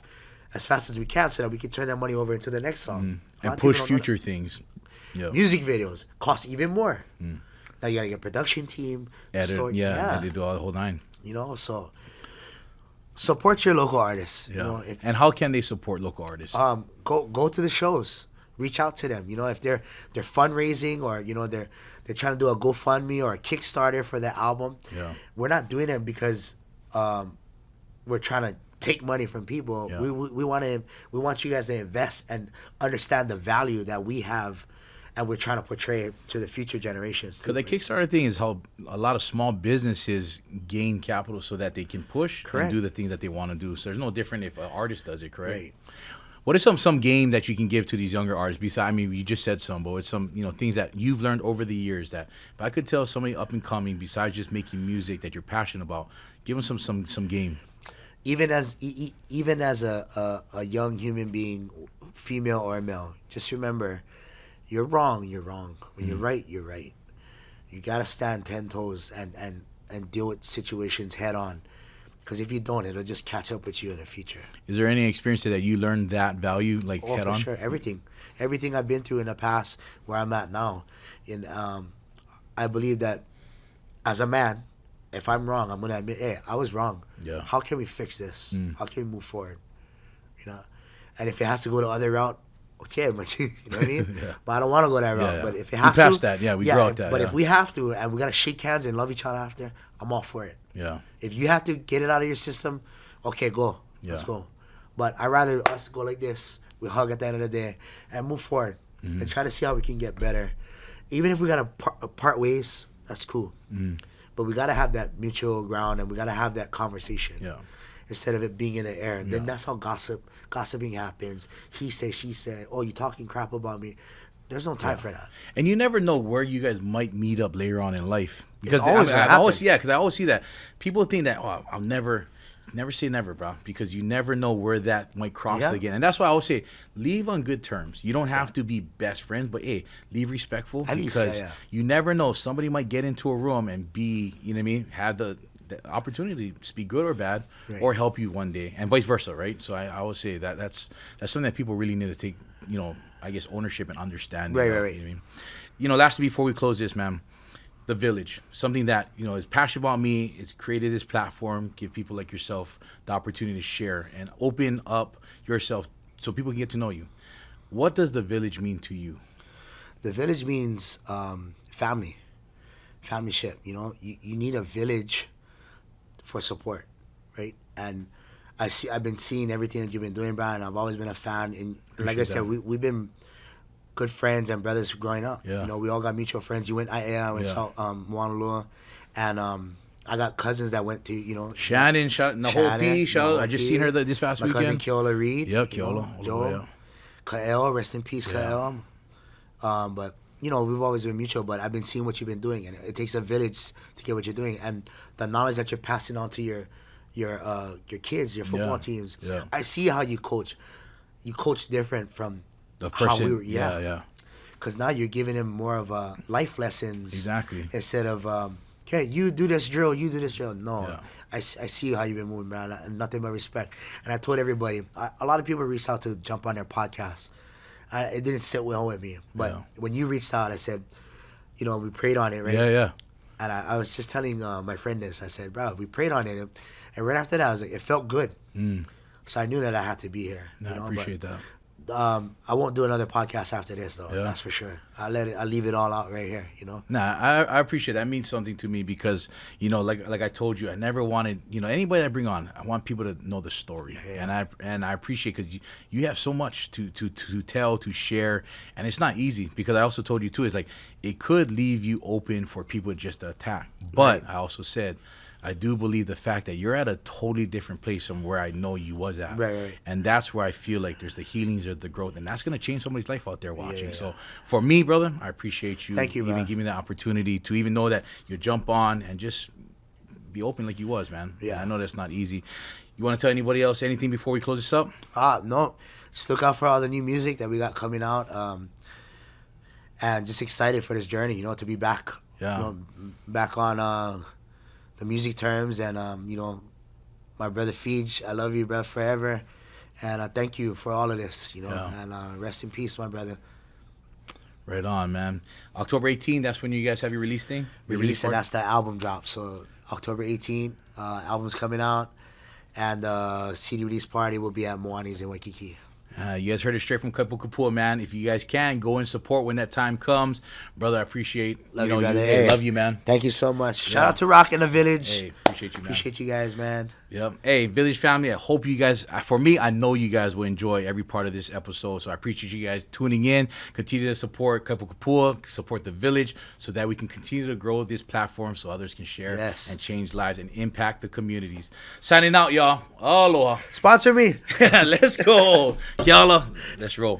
as fast as we can so that we can turn that money over into the next song. A lot And of push people don't know future things. Yeah. that. Music videos cost even more. Now you gotta get a production team, Edit, story- and they do all the whole nine. So support your local artists. Yeah. And how can they support local artists? Go to the shows. Reach out to them. If they're fundraising or they're trying to do a GoFundMe or a Kickstarter for their album. Yeah. We're not doing it because we're trying to take money from people. Yeah. We want you guys to invest and understand the value that we have, and we're trying to portray it to the future generations. Because the Kickstarter thing is how a lot of small businesses gain capital so that they can push Correct. and do the things that they want to do. So there's no different if an artist does it, correct? Right. What is some game that you can give to these younger artists? Besides, I mean, you just said some, but it's some things that you've learned over the years that if I could tell somebody up and coming, besides just making music that you're passionate about, give them some game. Even as a young human being, female or male, just remember, you're wrong. You're wrong. When you're right, you're right. You gotta stand 10 toes and deal with situations head on. Because if you don't, it'll just catch up with you in the future. Is there any experience that you learned that value, like head on? Oh, for sure. Everything I've been through in the past, where I'm at now, and I believe that as a man, if I'm wrong, I'm gonna admit, hey, I was wrong. Yeah. How can we fix this? How can we move forward? And if it has to go the other route, okay, but you know what I mean. Yeah. But I don't want to go that route. Yeah. But if it has we passed to, that, yeah, we brought that. But yeah. if we have to, and we gotta shake hands and love each other after, I'm all for it. Yeah. If you have to get it out of your system, okay, go. Yeah. Let's go. But I'd rather us go like this. We hug at the end of the day and move forward and try to see how we can get better. Even if we got to part ways, that's cool. But we got to have that mutual ground, and we got to have that conversation. Yeah. Instead of it being in the air. Then that's how gossiping happens. He said, she said, oh, you talking crap about me. There's no time for that. And you never know where you guys might meet up later on in life. Because It's always gonna I always happen. because I always see that people think that I'll never say never, bro, because you never know where that might cross Yeah. again. And that's why I always say leave on good terms. You don't have to be best friends, but hey, leave respectful At least, because yeah. you never know. Somebody might get into a room and be, you know what I mean, have the opportunity to speak good or bad, Right. or help you one day, and vice versa, right? So I always say that's something that people really need to take, I guess, ownership and understanding. Right, of, right. You know what I mean? Lastly, before we close this, man, the Village, something that is passionate about me. It's created this platform, give people like yourself the opportunity to share and open up yourself so people can get to know you. What does the Village mean to you? The village means family, familyship. You need a village for support, right? And I've been seeing everything that you've been doing, Brian. I've always been a fan, and like I said, we've been good friends and brothers growing up. Yeah. We all got mutual friends. You went IAA, I went Moanalua, and I got cousins that went to Shannon, Nahopi, I just seen her this past my weekend. cousin Keola Reed. Yeah, Keola. Joe, Kael, rest in peace, Kael. But we've always been mutual. But I've been seeing what you've been doing, and it takes a village to get what you're doing, and the knowledge that you're passing on to your kids, your football teams. Yeah. I see how you coach. You coach different from The person, how we were. yeah. Because now you're giving them more of life lessons. Exactly. Instead of okay, you do this drill, you do this drill. No, Yeah. I see how you've been moving, man. And nothing but respect. And I told everybody, a lot of people reached out to jump on their podcast. It didn't sit well with me, but when you reached out, I said, we prayed on it, right? Yeah. And I was just telling my friend this. I said, bro, we prayed on it, and right after that, I was like, it felt good. So I knew that I had to be here. I appreciate that. I won't do another podcast after this, though. Yeah. That's for sure. I'll leave it all out right here. Nah, I appreciate that. It means something to me because like I told you, I never wanted anybody I bring on. I want people to know the story, and I appreciate because you have so much to tell, to share, and it's not easy because I also told you too. It's like it could leave you open for people just to attack, but I also said, I do believe the fact that you're at a totally different place from where I know you was at. Right. And that's where I feel like there's the healings or the growth, and that's going to change somebody's life out there watching. Yeah. So for me, brother, I appreciate you. Thank you, even man. giving me the opportunity to even know that you jump on and just be open like you was, man. Yeah. I know that's not easy. You want to tell anybody else anything before we close this up? No. Just look out for all the new music that we got coming out. And just excited for this journey, to be back. Yeah. Back on the music terms, and my brother Feej, I love you, bro, forever, and thank you for all of this, and rest in peace, my brother. Right on, man. October 18th, that's when you guys have your release thing? Release, and that's the album drop. So October 18th, album's coming out, and CD release party will be at Moani's in Waikiki. You guys heard it straight from Kaipo Kapua, man. If you guys can, go and support when that time comes. Brother, I appreciate love you, brother. Hey, love you, man. Thank you so much. Shout out to Rock in the Village. Hey, appreciate you, man. Appreciate you guys, man. Yep. Hey, Village family, I hope you guys, for me, I know you guys will enjoy every part of this episode. So I appreciate you guys tuning in. Continue to support Kaipo Kapua, support the Village, so that we can continue to grow this platform so others can share and change lives and impact the communities. Signing out, y'all. Aloha. Sponsor me. Let's go. Kiala. Let's roll.